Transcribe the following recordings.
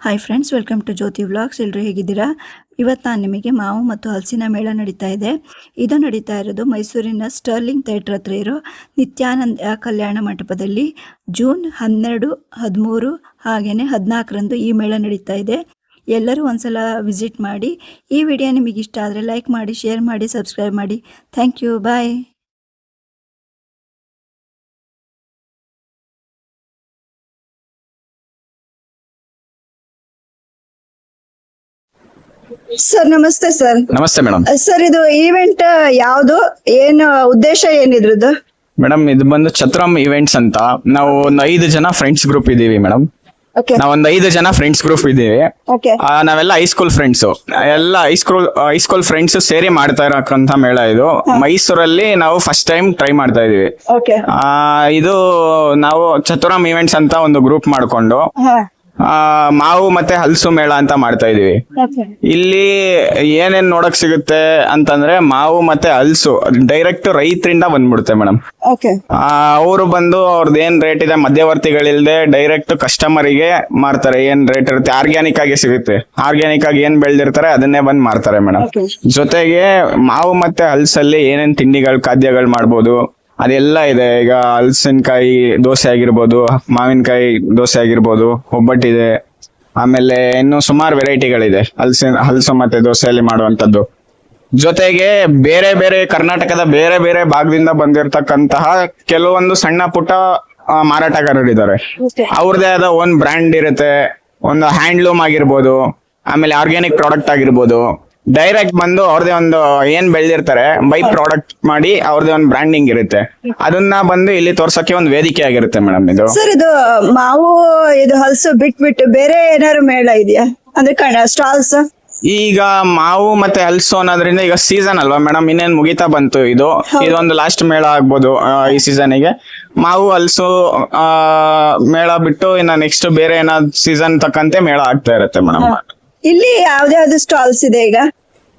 Hi friends, welcome to Jyothi vlogs. ಎಲ್ಲರೂ ಹೇಗಿದ್ದೀರಾ? ಇವತ್ತು ನಾನು ನಿಮಗೆ ಮಾವು ಮತ್ತು ಹಲಸಿನ ಮೇಳ ನಡೀತಾ ಇದೆ. ಇದು ನಡೀತಾ ಇರೋದು ಮೈಸೂರಿನ ಸ್ಟರ್ಲಿಂಗ್ ಥಿಯೇಟರ್ ಹತ್ರ ಇರೋ ನಿತ್ಯಾನಂದ ಕಲ್ಯಾಣ ಮಂಟಪದಲ್ಲಿ ಜೂನ್ 12, 13 ಹಾಗೆಯೇ 14ರಂದು ಈ ಮೇಳ ನಡೀತಾ ಇದೆ. ಎಲ್ಲರೂ ಒಂದ್ಸಲ ವಿಸಿಟ್ ಮಾಡಿ. ಈ ವಿಡಿಯೋ ನಿಮಗೆ ಇಷ್ಟ ಆದರೆ ಲೈಕ್ ಮಾಡಿ, ಶೇರ್ ಮಾಡಿ, ಸಬ್ಸ್ಕ್ರೈಬ್ ಮಾಡಿ. Thank you, bye. ಸರ್ ನಮಸ್ತೆ. ಸರ್ ನಮಸ್ತೆ ಮೇಡಮ್. ಸರ್ ಇದು ಈವೆಂಟ್ ಯಾವುದು, ಏನು ಉದ್ದೇಶ ಏನಿದ್ರದ್ದು? ಮೇಡಮ್ ಇದು ಬಂದು ಛತ್ರಂ ಇವೆಂಟ್ಸ್ ಅಂತ. ನಾವು ಒಂದು 5 ಜನ ಫ್ರೆಂಡ್ಸ್ ಗ್ರೂಪ್ ಇದೀವಿ ಮೇಡಮ್. ನಾವೊಂದು 5 ಜನ ಫ್ರೆಂಡ್ಸ್ ಗ್ರೂಪ್ ಇದೀವಿ. ನಾವೆಲ್ಲ ಹೈಸ್ಕೂಲ್ ಫ್ರೆಂಡ್ಸ್, ಎಲ್ಲ ಹೈಸ್ಕೂಲ್ ಫ್ರೆಂಡ್ಸ್ ಸೇರಿ ಮಾಡ್ತಾ ಇರಕ್ಕಂತ ಮೇಳ ಇದು. ಮೈಸೂರಲ್ಲಿ ನಾವು ಫಸ್ಟ್ ಟೈಮ್ ಟ್ರೈ ಮಾಡ್ತಾ ಇದೀವಿ. ಇದು ನಾವು ಛತ್ರಂ ಇವೆಂಟ್ಸ್ ಅಂತ ಒಂದು ಗ್ರೂಪ್ ಮಾಡ್ಕೊಂಡು ಮಾವು ಮತ್ತೆ ಹಲಸು ಮೇಳ ಅಂತ ಮಾಡ್ತಾ ಇದೀವಿ. ಇಲ್ಲಿ ಏನೇನ್ ನೋಡಕ್ ಸಿಗುತ್ತೆ ಅಂತಂದ್ರೆ ಮಾವು ಮತ್ತೆ ಹಲಸು ಡೈರೆಕ್ಟ್ ರೈತರಿಂದ ಬಂದ್ಬಿಡುತ್ತೆ ಮೇಡಮ್. ಅವರು ಬಂದು ಅವ್ರದ್ದು ಏನ್ ರೇಟ್ ಇದೆ ಮಧ್ಯವರ್ತಿಗಳಿಲ್ದೆ ಡೈರೆಕ್ಟ್ ಕಸ್ಟಮರಿಗೆ ಮಾರ್ತಾರೆ. ಏನ್ ರೇಟ್ ಇರುತ್ತೆ ಆರ್ಗ್ಯಾನಿಕ್ ಆಗಿ ಸಿಗುತ್ತೆ. ಆರ್ಗ್ಯಾನಿಕ್ ಆಗಿ ಏನ್ ಬೆಳ್ದಿರ್ತಾರೆ ಅದನ್ನೇ ಬಂದ್ ಮಾರ್ತಾರೆ ಮೇಡಮ್. ಜೊತೆಗೆ ಮಾವು ಮತ್ತೆ ಹಲಸಲ್ಲಿ ಏನೇನ್ ತಿಂಡಿಗಳು ಖಾದ್ಯಗಳು ಮಾಡ್ಬೋದು ಅದೆಲ್ಲ ಇದೆ. ಈಗ ಹಲಸಿನಕಾಯಿ ದೋಸೆ ಆಗಿರ್ಬೋದು, ಮಾವಿನಕಾಯಿ ದೋಸೆ ಆಗಿರ್ಬೋದು, ಒಬ್ಬಟ್ಟಿದೆ. ಆಮೇಲೆ ಇನ್ನು ಸುಮಾರು ವೆರೈಟಿಗಳಿದೆ ಹಲಸು ಮತ್ತೆ ದೋಸೆಯಲ್ಲಿ ಮಾಡುವಂತದ್ದು. ಜೊತೆಗೆ ಬೇರೆ ಬೇರೆ ಕರ್ನಾಟಕದ ಬೇರೆ ಬೇರೆ ಭಾಗದಿಂದ ಬಂದಿರತಕ್ಕಂತಹ ಕೆಲವೊಂದು ಸಣ್ಣ ಪುಟ್ಟ ಮಾರಾಟಗಾರರಿದ್ದಾರೆ. ಅವ್ರದೇ ಆದ ಒಂದ್ ಬ್ರ್ಯಾಂಡ್ ಇರುತ್ತೆ. ಒಂದು ಹ್ಯಾಂಡ್ಲೂಮ್ ಆಗಿರ್ಬೋದು, ಆಮೇಲೆ ಆರ್ಗ್ಯಾನಿಕ್ ಪ್ರಾಡಕ್ಟ್ ಆಗಿರ್ಬೋದು. ಡೈರೆಕ್ಟ್ ಬಂದು ಅವ್ರದೇ ಒಂದು ಏನ್ ಬೆಳೆದಿರ್ತಾರೆ ಬೈ ಪ್ರಾಡಕ್ಟ್ ಮಾಡಿ ಅವ್ರದೇ ಒಂದು ಬ್ರ್ಯಾಂಡಿಂಗ್ ಇರುತ್ತೆ. ಅದನ್ನ ಬಂದು ಇಲ್ಲಿ ತೋರ್ಸಕ್ಕೆ ಒಂದು ವೇದಿಕೆ ಆಗಿರುತ್ತೆ ಮೇಡಮ್ ಇದು. ಸರ್ ಇದು ಮಾವು ಇದು ಹಲಸು ಬಿಟ್ಬಿಟ್ಟು ಬೇರೆ ಏನಾದ್ರು ಮೇಳ ಇದೆಯಾ ಅಂದ್ರೆ ಸ್ಟಾಲ್ಸ್? ಈಗ ಮಾವು ಮತ್ತೆ ಹಲಸು ಅನ್ನೋದ್ರಿಂದ ಈಗ ಸೀಸನ್ ಅಲ್ವಾ ಮೇಡಮ್, ಇನ್ನೇನ್ ಮುಗಿತಾ ಬಂತು. ಇದೊಂದು ಲಾಸ್ಟ್ ಮೇಳ ಆಗ್ಬೋದು ಈ ಸೀಸನ್ಗೆ. ಮಾವು ಹಲಸು ಮೇಳ ಬಿಟ್ಟು ಇನ್ನ ನೆಕ್ಸ್ಟ್ ಬೇರೆ ಏನಾದ್ರು ಸೀಸನ್ ತಕ್ಕಂತೆ ಮೇಳ ಆಗ್ತಾ ಇರುತ್ತೆ ಮೇಡಮ್. ಇಲ್ಲಿ ಯಾವ್ದಾವ್ದು ಸ್ಟಾಲ್ಸ್ ಇದೆ ಈಗ?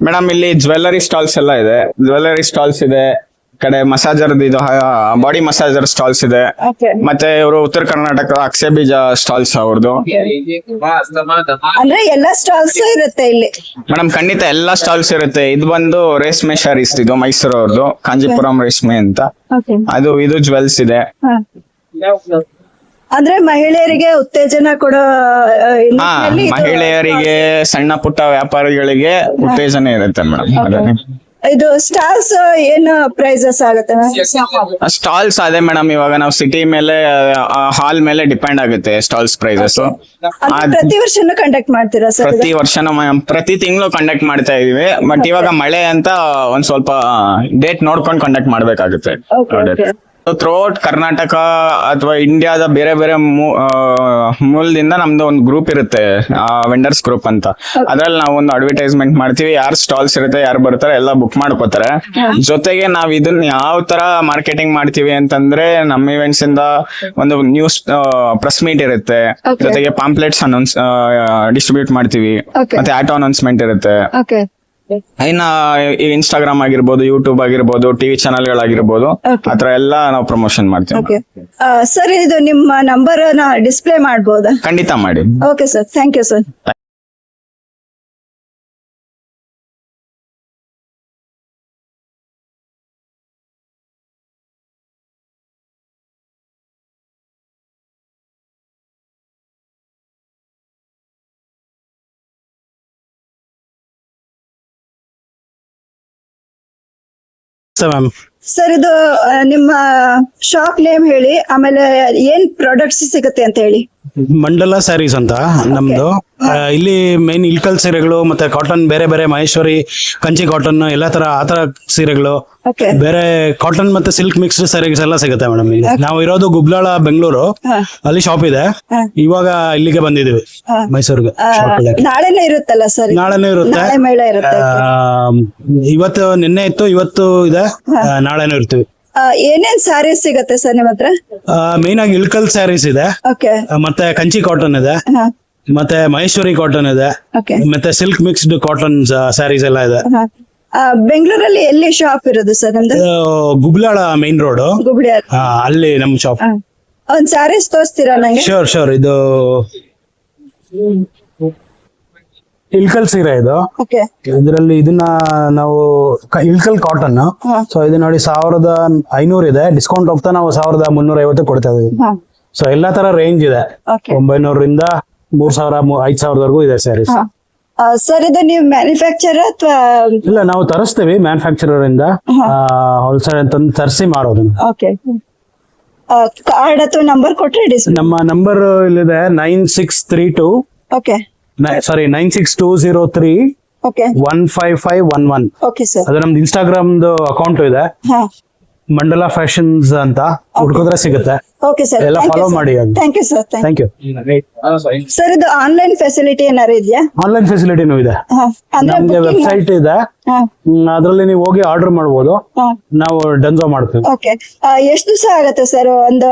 ಮೇಡಮ್ ಇಲ್ಲಿ ಜ್ಯುವೆಲ್ಲರಿ ಸ್ಟಾಲ್ಸ್ ಎಲ್ಲ ಇದೆ. ಜ್ಯುವೆಲ್ಲರಿ ಸ್ಟಾಲ್ಸ್ ಇದೆ, ಕಡೆ ಮಸಾಜರ್ ಇದು ಬಾಡಿ ಮಸಾಜರ್ ಸ್ಟಾಲ್ಸ್ ಇದೆ. ಮತ್ತೆ ಇವರು ಉತ್ತರ ಕರ್ನಾಟಕ ಅಕ್ಷಯ ಬೀಜ ಸ್ಟಾಲ್ಸ್ ಅವ್ರದ್ದು. ಅಂದ್ರೆ ಎಲ್ಲಾ ಸ್ಟಾಲ್ಸ್ ಇರುತ್ತೆ ಇಲ್ಲಿ ಮೇಡಮ್? ಖಂಡಿತ ಎಲ್ಲಾ ಸ್ಟಾಲ್ಸ್ ಇರುತ್ತೆ. ಇದು ಬಂದು ರೇಷ್ಮೆ ಶಾರೀಸ್, ಇದು ಮೈಸೂರು ಅವ್ರದ್ದು ಕಾಂಜೀಪುರಂ ರೇಷ್ಮೆ ಅಂತ. ಇದು ಜ್ಯುವೆಲ್ಸ್ ಇದೆ. ಅಂದ್ರೆ ಮಹಿಳೆಯರಿಗೆ ಉತ್ತೇಜನ ಕೊಡೋ ಮಹಿಳೆಯರಿಗೆ ಸಣ್ಣ ಪುಟ್ಟ ವ್ಯಾಪಾರಿಗಳಿಗೆ ಉತ್ತೇಜನ ಇರುತ್ತೆ ಮೇಡಮ್. ಇದು ಸ್ಟಾಲ್ಸ್ ಏನು ಪ್ರೈಸಸ್ ಆಗುತ್ತೆ? ಸ್ಟಾಲ್ಸ್ ಅದೇ ಮೇಡಮ್, ಇವಾಗ ನಾವು ಸಿಟಿ ಮೇಲೆ ಹಾಲ್ ಮೇಲೆ ಡಿಪೆಂಡ್ ಆಗುತ್ತೆ ಸ್ಟಾಲ್ಸ್ ಪ್ರೈಸಸ್. ಪ್ರತಿ ವರ್ಷನೂ ಕಂಡಕ್ಟ್ ಮಾಡ್ತೀರಾ ಸರ್? ಪ್ರತಿ ವರ್ಷನೂ ಪ್ರತಿ ತಿಂಗಳು ಕಂಡಕ್ಟ್ ಮಾಡ್ತಾ ಇದೀವಿ. ಬಟ್ ಇವಾಗ ಮಳೆ ಅಂತ ಒಂದ್ ಸ್ವಲ್ಪ ಡೇಟ್ ನೋಡ್ಕೊಂಡು ಕಂಡಕ್ಟ್ ಮಾಡ್ಬೇಕಾಗುತ್ತೆ. ಥ್ರೂಔಟ್ ಕರ್ನಾಟಕ ಅಥವಾ ಇಂಡಿಯಾದ ಬೇರೆ ಬೇರೆ ಮೂಲದಿಂದ ನಮ್ದು ಒಂದು ಗ್ರೂಪ್ ಇರುತ್ತೆ, ವೆಂಡರ್ಸ್ ಗ್ರೂಪ್ ಅಂತ. ಅದ್ರಲ್ಲಿ ನಾವು ಒಂದು ಅಡ್ವರ್ಟೈಸ್ಮೆಂಟ್ ಮಾಡ್ತೀವಿ. ಯಾರು ಸ್ಟಾಲ್ಸ್ ಇರುತ್ತೆ, ಯಾರು ಬರ್ತಾರೆ ಎಲ್ಲ ಬುಕ್ ಮಾಡ್ಕೋತಾರೆ. ಜೊತೆಗೆ ನಾವ್ ಇದನ್ನ ಯಾವ ತರ ಮಾರ್ಕೆಟಿಂಗ್ ಮಾಡ್ತೀವಿ ಅಂತಂದ್ರೆ, ನಮ್ಮ ಇವೆಂಟ್ಸ್ ಇಂದ ಒಂದು ನ್ಯೂಸ್ ಪ್ರೆಸ್ ಮೀಟ್ ಇರುತ್ತೆ, ಜೊತೆಗೆ ಪಾಂಪ್ಲೆಟ್ಸ್ ಅನೌನ್ಸ್ ಡಿಸ್ಟ್ರಿಬ್ಯೂಟ್ ಮಾಡ್ತೀವಿ, ಮತ್ತೆ ಆಟೋ ಅನೌನ್ಸ್ಮೆಂಟ್ ಇರುತ್ತೆ. ಇನ್ನ ಇನ್ಸ್ಟಾಗ್ರಾಮ್ ಆಗಿರ್ಬೋದು, ಯೂಟ್ಯೂಬ್ ಆಗಿರ್ಬೋದು, ಟಿವಿ ಚಾನೆಲ್ಗಳಾಗಿರ್ಬೋದು, ಆತರ ಎಲ್ಲ ನಾವು ಪ್ರಮೋಷನ್ ಮಾಡ್ತೀವಿ. ಸರ್ ಇದು ನಿಮ್ಮ ನಂಬರ್ ಡಿಸ್ಪ್ಲೇ ಮಾಡಬಹುದಾ? ಖಂಡಿತ ಮಾಡಿ. Okay sir, thank you sir. Sir ಇದು ನಿಮ್ಮ ಶಾಪ್ ನೇಮ್ ಹೇಳಿ, ಆಮೇಲೆ ಏನ್ ಪ್ರಾಡಕ್ಟ್ಸ್ ಸಿಗುತ್ತೆ ಅಂತ ಹೇಳಿ. ಮಂಡಲ ಸ್ಯಾರೀಸ್ ಅಂತ ನಮ್ದು. ಇಲ್ಲಿ ಮೇನ್ ಇಲ್ಕಲ್ ಸೀರೆಗಳು ಮತ್ತೆ ಕಾಟನ್, ಬೇರೆ ಬೇರೆ ಮಹೇಶ್ವರಿ, ಕಂಚಿ ಕಾಟನ್, ಎಲ್ಲಾ ತರ ಆತರ ಸೀರೆಗಳು, ಬೇರೆ ಕಾಟನ್ ಮತ್ತೆ ಸಿಲ್ಕ್ ಮಿಕ್ಸ್ಡ್ ಸ್ಯಾರೀಸ್ ಎಲ್ಲ ಸಿಗುತ್ತೆ ಮೇಡಮ್. ಇಲ್ಲಿ ನಾವು ಇರೋದು ಗುಬ್ಲಾಳ, ಬೆಂಗಳೂರು, ಅಲ್ಲಿ ಶಾಪ್ ಇದೆ. ಇವಾಗ ಇಲ್ಲಿಗೆ ಬಂದಿದೀವಿ ಮೈಸೂರಿಗೆ. ನಾಳೆನೇ ಇರುತ್ತಲ್ಲ ಸರ್? ನಾಳೆನೂ ಇರುತ್ತೆ. ಇವತ್ತು ನಿನ್ನೆ ಇತ್ತು, ಇವತ್ತು ಇದೆ, ನಾಳೆನೂ ಇರ್ತೀವಿ. ಏನೇನ್ ಸ್ಯಾರೀಸ್ ಸಿಗತ್ತೆ ಸರ್ ನಿಮ್ಮ ಹತ್ರ? ಮೇನ್ ಆಗಿ ಇಲ್ಕಲ್ ಸ್ಯಾರೀಸ್ ಇದೆ, ಮತ್ತೆ ಕಂಚಿ ಕಾಟನ್ ಇದೆ, ಮತ್ತೆ ಮಹೇಶ್ವರಿ ಕಾಟನ್ ಇದೆ, ಮತ್ತೆ ಸಿಲ್ಕ್ ಮಿಕ್ಸ್ಡ್ ಕಾಟನ್ ಸ್ಯಾರೀಸ್ ಎಲ್ಲ ಇದೆ. ಬೆಂಗಳೂರಲ್ಲಿ ಎಲ್ಲಿ ಶಾಪ್ ಇರೋದು ಸರ್ ನಮ್ದು? ಗುಬ್ಲಾಳ ಮೈನ್ ರೋಡ್, ಅಲ್ಲಿ ನಮ್ ಶಾಪ್. ಒಂದ್ ಸ್ಯಾರೀಸ್ ತೋರಿಸ್ತೀರಾ ನಂಗೆ? ಶೋರ್. ಇದು ಇಲ್ಕಲ್ ಸೀರೆ ಇದು. ಓಕೆ. ಇದರಲ್ಲಿ ಇದನ್ನ ನಾವು ಇಲ್ಕಲ್ ಕಾಟನ್. ಸೊ ಇದು ನೋಡಿ 1500 ಇದೆ, ಡಿಸ್ಕೌಂಟ್ ಹೋಗ್ತಾ ನಾವು 1350 ಕೊಡ್ತಾ ಇದೀವಿ. ಸೊ ಎಲ್ಲಾ ತರ ರೇಂಜ್ ಇದೆ, 900ರಿಂದ 3000 5000ವರೆಗೂ ಇದೆ ಸ್ಯಾರೀಸ್. ಸರ್ ಇದು ನೀವು ಮ್ಯಾನುಫ್ಯಾಕ್ಚರ್ ಅಥವಾ? ಇಲ್ಲ, ನಾವು ತರಿಸ್ತೀವಿ ಮ್ಯಾನುಫ್ಯಾಕ್ಚರರ್ ಇಂದ, ಹೋಲ್ಸೇಲ್ ಅಂತ ತರಿಸಿ ಮಾರೋದು. ಓಕೆ. ಕಾರ್ಡ್ ಅಥವಾ ನಂಬರ್ ಕೊಟ್ರೆ ನಮ್ಮ ನಂಬರ್ ಇಲ್ಲಿದೆ 9632 ಓಕೆ. ಸಾರಿ 96203 ಓಕೆ. 15511. Okay sir. ಅದು ನಮ್ದು ಇನ್ಸ್ಟಾಗ್ರಾಮ್ ಅಕೌಂಟ್ ಇದೆ, ಮಂಡಲ ಫ್ಯಾಷನ್ಸ್ ಅಂತ ಹುಡುಕಿದ್ರೆ ಸಿಗುತ್ತೆ. ಓಕೆ ಸರ್, ಎಲ್ಲ ಫಾಲೋ ಮಾಡಿ. Thank you sir. Thank you. Sir ಇದು ಆನ್ಲೈನ್ ಫೆಸಿಲಿಟಿ ಏನಾರು ಇದೆಯಾ? ಆನ್ಲೈನ್ ಫೆಸಿಲಿಟಿನೂ ಇದೆ, ನಮ್ಗೆ ವೆಬ್ಸೈಟ್ ಇದೆ, ಅದರಲ್ಲಿ ನೀವು ಹೋಗಿ ಆರ್ಡರ್ ಮಾಡಬಹುದು, ನಾವು ಡನ್ಸೋ ಮಾಡ್ತೀವಿ. ಓಕೆ. ಎಷ್ಟು ದಿವಸ ಆಗತ್ತೆ ಸರ್ ಒಂದು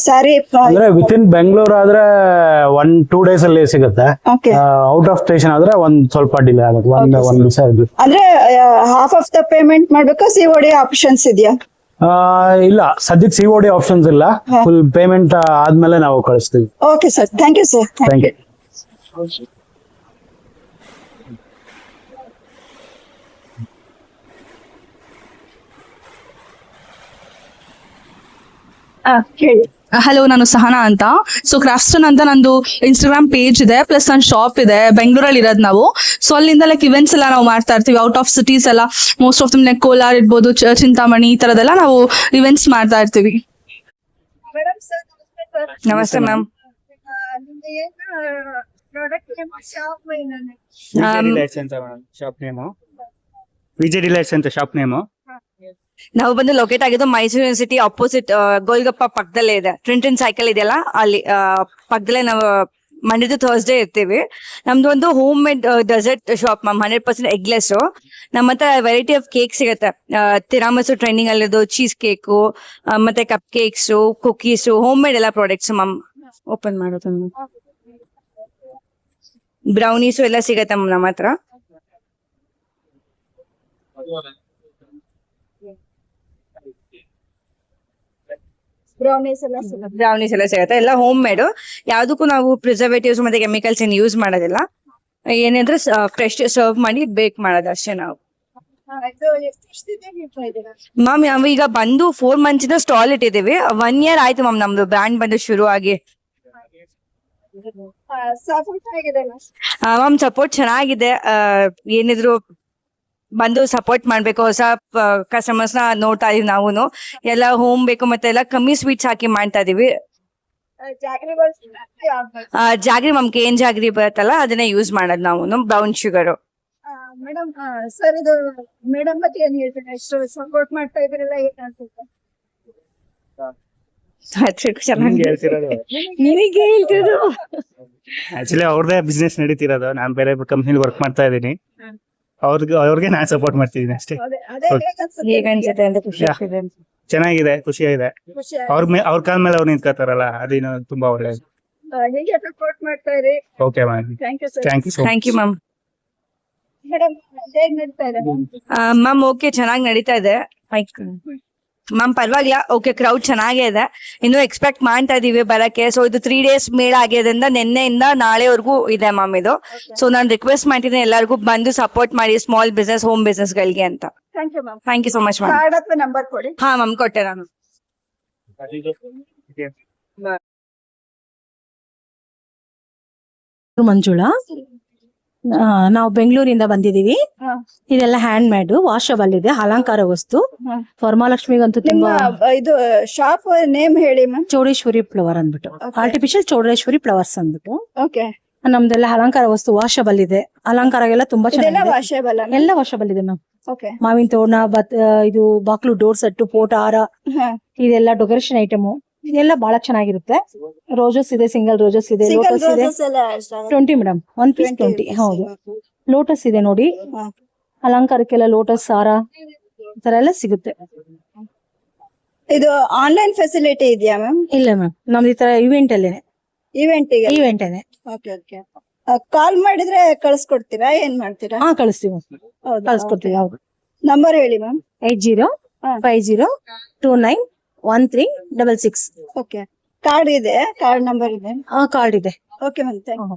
ಸಾರಿ? ಅಂದ್ರೆ ವಿತ್ ಇನ್ ಬೆಂಗಳೂರು ಆದ್ರೆ 1-2 days ಅಲ್ಲಿ ಸಿಗುತ್ತೆ. ಔಟ್ ಆಫ್ ಸ್ಟೇಷನ್ ಆದ್ರೆ ಒಂದ್ ಸ್ವಲ್ಪ ಡಿಲೇ ಆಗುತ್ತೆ, ಒಂದ್ ದಿವಸ. ಅಂದ್ರೆ ಹಾಫ್ ಆಫ್ ದ ಪೇಮೆಂಟ್ ಮಾಡ್ಬೇಕಾ, COD ಆಪ್ಷನ್ಸ್ ಇದೆಯಾ? ಇಲ್ಲ, ಸದ್ಯಕ್ಕೆ COD ಆಪ್ಷನ್ಸ್ ಇಲ್ಲ, ಫುಲ್ ಪೇಮೆಂಟ್ ಆದ್ಮೇಲೆ ನಾವು ಕಳಿಸ್ತೀವಿ. Okay sir, thank you sir. Thank you. ಹೇಳಿ. ಹಲೋ, ನಾನು ಸಹನಾ ಅಂತ. ಸೊ ಕ್ರಾಫ್ಟ್ಸ್ಟನ್ ಅಂತ ನಂದು ಇನ್ಸ್ಟಾಗ್ರಾಮ್ ಪೇಜ್ ಇದೆ, ಪ್ಲಸ್ ನನ್ನ ಶಾಪ್ ಇದೆ, ಬೆಂಗಳೂರಲ್ಲಿ ಇರೋದು ನಾವು. ಸೊ ಅಲ್ಲಿಂದ ಲೈಕ್ ಇವೆಂಟ್ಸ್ ಎಲ್ಲ ನಾವು ಮಾಡ್ತಾ ಇರ್ತೀವಿ, ಔಟ್ ಆಫ್ ಸಿಟೀಸ್ ಎಲ್ಲ, most of them like Kolar ಇರ್ಬೋದು, ಚಿಂತಾಮಣಿ, ಈ ತರದೆಲ್ಲ ನಾವು ಇವೆಂಟ್ಸ್ ಮಾಡ್ತಾ ಇರ್ತೀವಿ. ನಮಸ್ತೆ ಮ್ಯಾಮ್. ವಿಜಯ್ ಡಿಲೈಟ್ಸ್ ಅಂತ ಶಾಪ್ ನೇಮು. ನಾವು ಬಂದು ಲೊಕೇಟ್ ಆಗಿದ್ದು ಮೈಸೂರು ಯೂನಿವರ್ಸಿಟಿ ಅಪೋಸಿಟ್ ಗೋಲ್ಗಪ್ಪ ಪಕ್ಕದಲ್ಲೇ ಇದೆ. ಟ್ವಿನ್ ಸೈಕಲ್ ಇದೆಯಲ್ಲ, ಅಲ್ಲಿ ಪಕ್ಕದಲ್ಲೇ ನಾವು ಮಂಡೇ ಟು ಥರ್ಸ್ಡೇ ಇರ್ತೀವಿ. ನಮ್ದು ಒಂದು homemade dessert shop ma'am, 100% eggless. ನಮ್ಮ ಹತ್ರ ವೆರೈಟಿ ಆಫ್ ಕೇಕ್ ಸಿಗುತ್ತೆ. ತಿರಾಮಸು ಟ್ರೆಂಡಿಂಗ್ ಅಲ್ಲಿದ್ದು, ಚೀಸ್ ಕೇಕು, ಮತ್ತೆ cupcakes, cookies, homemade ಎಲ್ಲ ಪ್ರಾಡಕ್ಟ್ಸ್ ಮ್ಯಾಮ್. ಓಪನ್ ಮಾಡೋದು, ಬ್ರೌನೀಸು ಎಲ್ಲ ಸಿಗತ್ತೆ ಮ್ಯಾಮ್ ನಮ್ಮ ಹತ್ರ. ಬ್ರೌನೀಸ್ ಎಲ್ಲ ಸಿಗುತ್ತೆ, ಎಲ್ಲ ಹೋಮ್ ಮೇಡ್. ಯಾವ್ದಕ್ಕೂ ನಾವು ಪ್ರಿಸರ್ವೇಟಿವ್ಸ್ ಮತ್ತೆ ಕೆಮಿಕಲ್ಸ್ ಏನು ಯೂಸ್ ಮಾಡೋದಿಲ್ಲ. ಏನಾದ್ರೆ ಫ್ರೆಶ್ ಸರ್ವ್ ಮಾಡಿ ಬೇಕ್ ಮಾಡೋದು ಅಷ್ಟೇ ನಾವು. ಮ್ಯಾಮ್ ನಾವು ಈಗ ಬಂದು 4 months ಇಂದ ಸ್ಟಾಲ್ ಇಟ್ಟಿದ್ದೀವಿ. 1 year ಆಯ್ತು ಮ್ಯಾಮ್ ನಮ್ದು ಬ್ರ್ಯಾಂಡ್ ಬಂದು ಶುರು ಆಗಿ. ಮ್ಯಾಮ್ ಸಪೋರ್ಟ್ ಚೆನ್ನಾಗಿದೆ. ಏನಿದ್ರು ಬಂದು ಸಪೋರ್ಟ್ ಮಾಡ್ಬೇಕು. ಹೊಸ ಕಸ್ಟಮರ್ಸ್ ನ ನೋಡ್ತಾ ಇದೀವಿ ನಾವು. ಎಲ್ಲ ಹೋಮ್ ಬೇಕು ಮತ್ತೆ ಎಲ್ಲ ಕಮ್ಮಿ ಸ್ವೀಟ್ಸ್ ಹಾಕಿ ಮಾಡ್ತಾ ಇದೀವಿ. ಜಾಗ್ರಿ ಮ್ಯಾಮ್, ಏನ್ ಜಾಗ್ರಿ ಬರುತ್ತಲ್ಲ ಅದನ್ನ ಯೂಸ್ ಮಾಡೋದು ನಾವು, ಬ್ರೌನ್ ಶುಗರ್. ಮೇಡಮ್ ಸರ್, ಇದು ಮೇಡಮ್ ಬಗ್ಗೆ ಏನ್ ಹೇಳ್ತೀನಿ, ಎಷ್ಟು ಸಪೋರ್ಟ್ ಮಾಡ್ತಾ ಇದ್ರಲ್ಲ, ಏನ್ ಅನ್ಸುತ್ತೆ? ನಿನಗೆ ಹೇಳ್ತಿದ್ರು. ಆಕ್ಚುಲಿ ಅವ್ರದೇ ಬಿಸ್ನೆಸ್ ನಡೀತಿರೋದು, ನಾನ್ ಬೇರೆ ಕಂಪ್ನಿಲಿ ವರ್ಕ್ ಮಾಡ್ತಾ ಇದೀನಿ. ಅವ್ರಿಗೆ ನಾನ್ ಸಪೋರ್ಟ್ ಮಾಡ್ತಿದ್ದೀನಿ ಅಷ್ಟೇ. ಹೇಗನ್ಸುತ್ತೆ ಅಂತ ಖುಷಿ ಆಗ್ತಿದೆ. ಚೆನ್ನಾಗಿದೆ, ಖುಷಿಯಾಗಿದೆ. ಅವ್ರ ಕಾಲ ಮೇಲೆ ಅವ್ರು ನಿಂತ್ಕೋತಾರಲ್ಲ, ಅದೇನು ತುಂಬಾ ಒಳ್ಳೇದು. ಹೇಗೆ ಸಪೋರ್ಟ್ ಮಾಡ್ತಾ ಇರಿ. Okay ma'am, thank you sir. Thank you ma'am. Madam ಹೇಗ್ ನಡೀತಾ ಇದೆ? ಮ್ಯಾಮ್ ಓಕೆ, ಚೆನ್ನಾಗಿ ನಡೀತಾ ಇದೆ ಮ್ಯಾಮ್, ಪರವಾಗಿಲ್ಲ. ಓಕೆ, ಕ್ರೌಡ್ ಚೆನ್ನಾಗೇ ಇದೆ. ಇನ್ನು ಎಕ್ಸ್ಪೆಕ್ಟ್ ಮಾಡ್ತಾ ಇದೀವಿ ಬರಕ್ಕೆ. ಸೊ ಇದು 3 days ಮೇಳ ಆಗಿರೋದ್ರಿಂದ ನಿನ್ನೆಯಿಂದ ನಾಳೆವರೆಗೂ ಇದೆ ಮ್ಯಾಮ್ ಇದು. ಸೊ ನಾನು ರಿಕ್ವೆಸ್ಟ್ ಮಾಡ್ತಿದ್ದೀನಿ ಎಲ್ಲರಿಗೂ ಬಂದು ಸಪೋರ್ಟ್ ಮಾಡಿ, ಸ್ಮಾಲ್ ಬಿಸ್ನೆಸ್, ಹೋಮ್ ಬಿಸ್ನೆಸ್ ಗಳಿಗೆ ಅಂತ. Thank you ma'am. Thank you so much ma'am. Card ಅಥವಾ ನಂಬರ್ ಕೊಡಿ. ಹಾ ಮ್ಯಾಮ್, ಕೊಟ್ಟೆ ನಾನು. ಮಂಜುಳಾ, ನಾವು ಬೆಂಗಳೂರಿಂದ ಬಂದಿದೀವಿ. ಇದೆಲ್ಲ ಹ್ಯಾಂಡ್ ಮೇಡ್, ವಾಷಬಲ್ ಇದೆ, ಅಲಂಕಾರ ವಸ್ತು. ವರಮಹಾಲಕ್ಷ್ಮಿಗಂತೂ ತುಂಬಾ. ಇದು ಶಾಪ್ ನೇಮ್ ಹೇಳಿ ಮ್ಯಾಮ್. ಚೌಡೇಶ್ವರಿ ಫ್ಲವರ್ ಅಂದ್ಬಿಟ್ಟು, ಆರ್ಟಿಫಿಷಿಯಲ್ ಚೌಡೇಶ್ವರಿ ಫ್ಲವರ್ಸ್ ಅಂದ್ಬಿಟ್ಟು. ಓಕೆ. ನಮ್ದೆಲ್ಲ ಅಲಂಕಾರ ವಸ್ತು ವಾಷಬಲ್ ಇದೆ. ಅಲಂಕಾರಗೆಲ್ಲ ತುಂಬಾ ಚೆನ್ನಾಗಿದೆ, ವಾಷೇಬಲ್ ಎಲ್ಲ ವಾಷಬಲ್ ಇದೆ ಮ್ಯಾಮ್. ಓಕೆ. ಮಾವಿನ ತೋರಣ, ಇದು ಬಾಕ್ಲು ಡೋರ್ ಸೆಟ್, ಪೋಟ ಹಾರ, ಇದೆಲ್ಲ ಡೆಕೋರೇಷನ್ ಐಟಮ್, ಇದೆಲ್ಲ ಬಹಳ ಚೆನ್ನಾಗಿರುತ್ತೆ. ರೋಜಸ್ ಇದೆ, ಸಿಂಗಲ್ ರೋಜಸ್ ಇದೆ, ಲೋಟಸ್ ಇದೆ. 20 ಮೇಡಮ್, 1 piece 20. ಹೌದು, ಲೋಟಸ್ ಇದೆ ನೋಡಿ, ಅಲಂಕಾರಕ್ಕೆಲ್ಲ ಲೋಟಸ್ ಹಾರ ಈ ತರ ಎಲ್ಲ ಸಿಗುತ್ತೆ. ಇದು ಆನ್ಲೈನ್ ಫೆಸಿಲಿಟಿ ಇದೆಯಾ ಮ್ಯಾಮ್? ಇಲ್ಲ ಮ್ಯಾಮ್, ನಮ್ದು ಈ ತರ ಇವೆಂಟ್ ಅಲ್ಲೇ. ಇವೆಂಟ್ ಇದೆ. Okay okay. ಕಾಲ್ ಮಾಡಿದ್ರೆ ಕಳ್ಸ್ಕೊಡ್ತೀರಾ, ಏನ್ ಮಾಡ್ತೀರಾ? ಹಾ, ಕಳಿಸ್ತೀವಿ, ಕಳ್ಸ್ಕೊಡ್ತೀವಿ. ಹೌದು. ನಂಬರ್ ಹೇಳಿ ಮ್ಯಾಮ್. 8050291366. ಓಕೆ. ಕಾರ್ಡ್ ಇದೆ, ಕಾರ್ಡ್ ನಂಬರ್ ಇದೆ. ಕಾರ್ಡ್ ಇದೆ. Okay ma'am, thank you.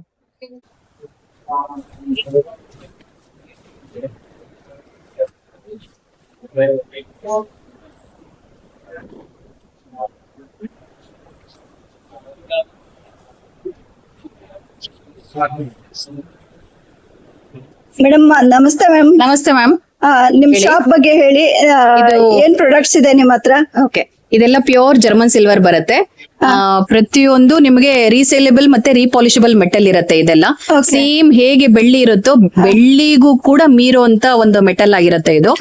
Madam ನಮಸ್ತೆ ಮ್ಯಾಮ್. ನಮಸ್ತೆ ಮ್ಯಾಮ್. ನಿಮ್ ಶಾಪ್ ಬಗ್ಗೆ ಹೇಳಿ. ಏನ್ ಪ್ರಾಡಕ್ಟ್ಸ್ ಇದೆ ನಿಮ್ಮ ಹತ್ರ? ಓಕೆ, ಇದೆಲ್ಲ ಪ್ಯೂರ್ ಜರ್ಮನ್ ಸಿಲ್ವರ್ ಬರುತ್ತೆ. ಪ್ರತಿಯೊಂದು ನಿಮಗೆ ರೀಸೇಲೆಬಲ್ ಮತ್ತೆ ರೀಪಾಲಿಷಬಲ್ ಮೆಟಲ್ ಇರುತ್ತೆ. ಇದೆಲ್ಲ ಸೇಮ್ ಹೇಗೆ ಬೆಳ್ಳಿ ಇರುತ್ತೋ ಬೆಳ್ಳಿಗೂ ಕೂಡ ಮೀರುವಂತ ಒಂದು ಮೆಟಲ್ ಆಗಿರುತ್ತೆ ಇದು.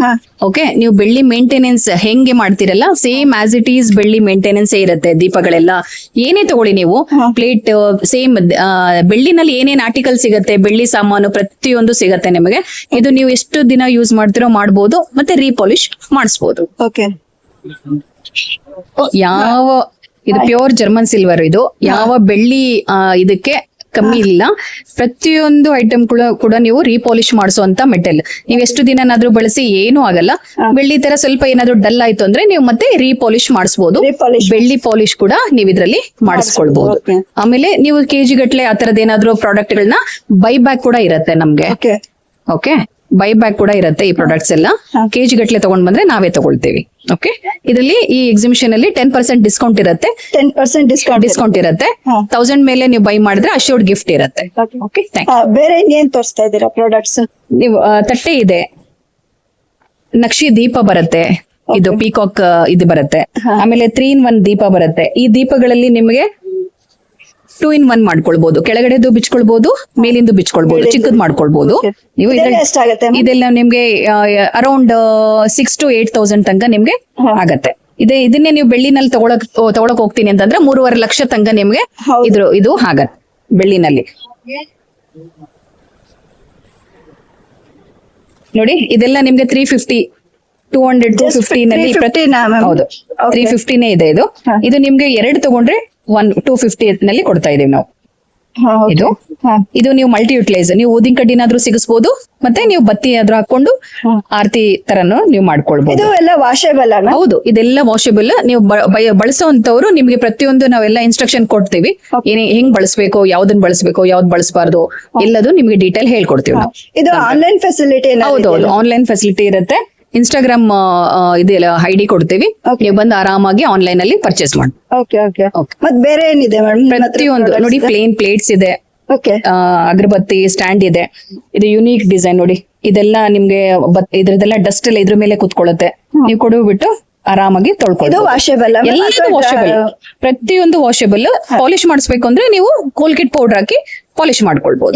ಓಕೆ, ನೀವು ಬೆಳ್ಳಿ ಮೇಂಟೆನೆನ್ಸ್ ಹೆಂಗೆ ಮಾಡ್ತಿರಲ್ಲ ಸೇಮ್ ಆಸ್ ಇಟ್ ಈಸ್ ಬೆಳ್ಳಿ ಮೇಂಟೆನೆನ್ಸ್ ಇರುತ್ತೆ. ದೀಪಗಳೆಲ್ಲ ಏನೇ ತಗೊಳ್ಳಿ ನೀವು, ಪ್ಲೇಟ್ ಸೇಮ್ ಬೆಳ್ಳಿನಲ್ಲಿ ಏನೇನ್ ಆರ್ಟಿಕಲ್ ಸಿಗುತ್ತೆ, ಬೆಳ್ಳಿ ಸಾಮಾನು ಪ್ರತಿಯೊಂದು ಸಿಗತ್ತೆ ನಿಮಗೆ. ಇದು ನೀವು ಎಷ್ಟು ದಿನ ಯೂಸ್ ಮಾಡ್ತಿರೋ ಮಾಡ್ಬೋದು, ಮತ್ತೆ ರೀಪಾಲಿಶ್ ಮಾಡಿಸ್ಬೋದು. ಓಕೆ, ಯಾವ ಇದು ಪ್ಯೂರ್ ಜರ್ಮನ್ ಸಿಲ್ವರ್, ಇದು ಯಾವ ಬೆಳ್ಳಿ ಇದಕ್ಕೆ ಕಮ್ಮಿ ಇಲ್ಲ. ಪ್ರತಿಯೊಂದು ಐಟಮ್ ಕೂಡ ನೀವು ರೀಪಾಲಿಶ್ ಮಾಡಿಸುವಂತ ಮೆಟಲ್. ನೀವು ಎಷ್ಟು ದಿನನಾದ್ರೂ ಬಳಸಿ ಏನೂ ಆಗಲ್ಲ. ಬೆಳ್ಳಿ ತರ ಸ್ವಲ್ಪ ಏನಾದ್ರು ಡಲ್ ಆಯ್ತು ಅಂದ್ರೆ ನೀವು ಮತ್ತೆ ರೀಪಾಲಿಶ್ ಮಾಡಿಸಬಹುದು. ಬೆಳ್ಳಿ ಪಾಲಿಶ್ ಕೂಡ ನೀವು ಇದ್ರಲ್ಲಿ ಮಾಡಿಸ್ಕೊಳ್ಬಹುದು. ಆಮೇಲೆ ನೀವು ಕೆಜಿ ಗಟ್ಲೆ ಆ ತರದ್ ಏನಾದ್ರು ಪ್ರಾಡಕ್ಟ್ ಗಳನ್ನ ಬೈ ಬ್ಯಾಕ್ ಕೂಡ ಇರತ್ತೆ ನಮ್ಗೆ. ಓಕೆ, ಬೈ ಬ್ಯಾಕ್ ಕೂಡ ಇರುತ್ತೆ. ಈ ಪ್ರಾಡಕ್ಟ್ಸ್ ಎಲ್ಲ ಕೆಜಿ ಗಟ್ಲೆ ತಗೊಂಡ್ ಬಂದ್ರೆ ನಾವೇ ತಗೊಳ್ತೇವೆ. ಓಕೆ, ಇದರಲ್ಲಿ ಈ ಎಕ್ಸಿಬಿಷನ್ ಅಲ್ಲಿ 10% ಡಿಸ್ಕೌಂಟ್ ಇರುತ್ತೆ. 10% ಡಿಸ್ಕೌಂಟ್ ಇರುತ್ತೆ. 1000 ಮೇಲೆ ನೀವು ಬೈ ಮಾಡಿದ್ರೆ ಅಶ್ಯೂರ್ಡ್ ಗಿಫ್ಟ್ ಇರುತ್ತೆ. ಓಕೆ, ಬೇರೆ ಏನ್ ತೋರಿಸ್ತಾ ಇದ್ದೀರಾ ಪ್ರಾಡಕ್ಟ್ಸ್? ನೀವು ತಟ್ಟೆ ಇದೆ, ನಕ್ಷಿ ದೀಪ ಬರುತ್ತೆ, ಇದು ಪೀಕಾಕ್ ಇದು ಬರುತ್ತೆ. ಆಮೇಲೆ 3-in-1 ದೀಪ ಬರುತ್ತೆ. ಈ ದೀಪಗಳಲ್ಲಿ ನಿಮಗೆ 2-in-1 ಮಾಡ್ಕೊಳ್ಬಹುದು. ಕೆಳಗಡೆದು ಬಿಚ್ಕೊಳ್ಬಹುದು, ಮೇಲಿಂದು ಬಿಚ್ಕೊಳ್ಬಹುದು, ಚಿಕ್ಕದ್ ಮಾಡ್ಕೊಳ್ಬಹುದು ನೀವು. ಇದೆಲ್ಲ ನಿಮ್ಗೆ ಅರೌಂಡ್ 6,000 to 8,000 ತನಕ ನಿಮ್ಗೆ ಆಗತ್ತೆ. ಇದನ್ನೇ ನೀವು ಬೆಳ್ಳಿನಲ್ಲಿ ತಗೊಳಕ್ ಹೋಗ್ತೀನಿ ಅಂತಂದ್ರೆ 3.5 ಲಕ್ಷ ತನಕ ನಿಮ್ಗೆ ಇದು ಆಗತ್ತೆ ಬೆಳ್ಳಿನಲ್ಲಿ. ನೋಡಿ, ಇದೆಲ್ಲ ನಿಮ್ಗೆ 350, 200, 250 ನಲ್ಲಿ ಹೌದು 350ನೇ ಇದೆ ಇದು. ಇದು ನಿಮ್ಗೆ 2 ತಗೊಂಡ್ರೆ 250 ನಲ್ಲಿ ಕೊಡ್ತಾ ಇದೀವಿ ನಾವು. ಇದು ನೀವು ಮಲ್ಟಿ ಯುಟಿಲೈಸ್, ನೀವು ಊದಿನ ಕಡ್ಡಿನಾದ್ರೂ ಸಿಗಿಸಬಹುದು, ಮತ್ತೆ ನೀವು ಬತ್ತಿ ಆದ್ರೂ ಹಾಕೊಂಡು ಆರತಿ ತರನು ನೀವು ಮಾಡ್ಕೊಳ್ಬಹುದು. ವಾಷೇಬಲ್? ಹೌದು, ಇದೆಲ್ಲ ವಾಷೇಬಲ್. ನೀವು ಬಳಸುವಂತವ್ರು ನಿಮ್ಗೆ ಪ್ರತಿಯೊಂದು ನಾವೆಲ್ಲ ಇನ್ಸ್ಟ್ರಕ್ಷನ್ ಕೊಡ್ತೀವಿ. ಹೆಂಗ್ ಬಳಸಬೇಕು, ಯಾವ್ದನ್ನ ಬಳಸಬೇಕು, ಯಾವ್ದು ಬಳಸಬಾರ್ದು, ಎಲ್ಲದು ನಿಮ್ಗೆ ಡೀಟೇಲ್ ಹೇಳ್ಕೊಡ್ತೀವಿ ನಾವು. ಇದು ಆನ್ಲೈನ್ ಫೆಸಿಲಿಟಿ? ಹೌದೌದು, ಆನ್ಲೈನ್ ಫೆಸಿಲಿಟಿ ಇರುತ್ತೆ. ಇನ್ಸ್ಟಾಗ್ರಾಮ್ ಇದೆಲ್ಲ ಐಡಿ ಕೊಡ್ತೀವಿ, ನೀವು ಬಂದು ಆರಾಮಾಗಿ ಆನ್ಲೈನ್ ಅಲ್ಲಿ ಪರ್ಚೇಸ್ ಮಾಡಿ. ಮತ್ತೆ ಬೇರೆ ಏನಿದೆ ಮೇಡಮ್? ಪ್ರತಿಯೊಂದು ನೋಡಿ, ಪ್ಲೇನ್ ಪ್ಲೇಟ್ಸ್ ಇದೆ, ಅಗರಬತ್ತಿ ಸ್ಟ್ಯಾಂಡ್ ಇದೆ. ಇದು ಯುನೀಕ್ ಡಿಸೈನ್ ನೋಡಿ. ಇದೆಲ್ಲ ನಿಮ್ಗೆ ಇದ್ರದೆಲ್ಲ ಡಸ್ಟ್ ಎಲ್ಲ ಇದ್ರ ಮೇಲೆ ಕುತ್ಕೊಳ್ಳುತ್ತೆ. ನೀವು ಕೊಡುಬಿಟ್ಟು ಆರಾಮಾಗಿ ತೊಳ್ಕೊಳ್ಳಿ. ಎಲ್ಲದೂ ವಾಷೇಬಲ್, ಪ್ರತಿಯೊಂದು ವಾಷೇಬಲ್. ಪಾಲಿಶ್ ಮಾಡಿಸ್ಬೇಕು ಅಂದ್ರೆ ನೀವು ಕೋಲ್ಗೇಟ್ ಪೌಡರ್ ಹಾಕಿ ಪಾಲಿಶ್ ಮಾಡ್ಕೊಳ್ಬಹುದು.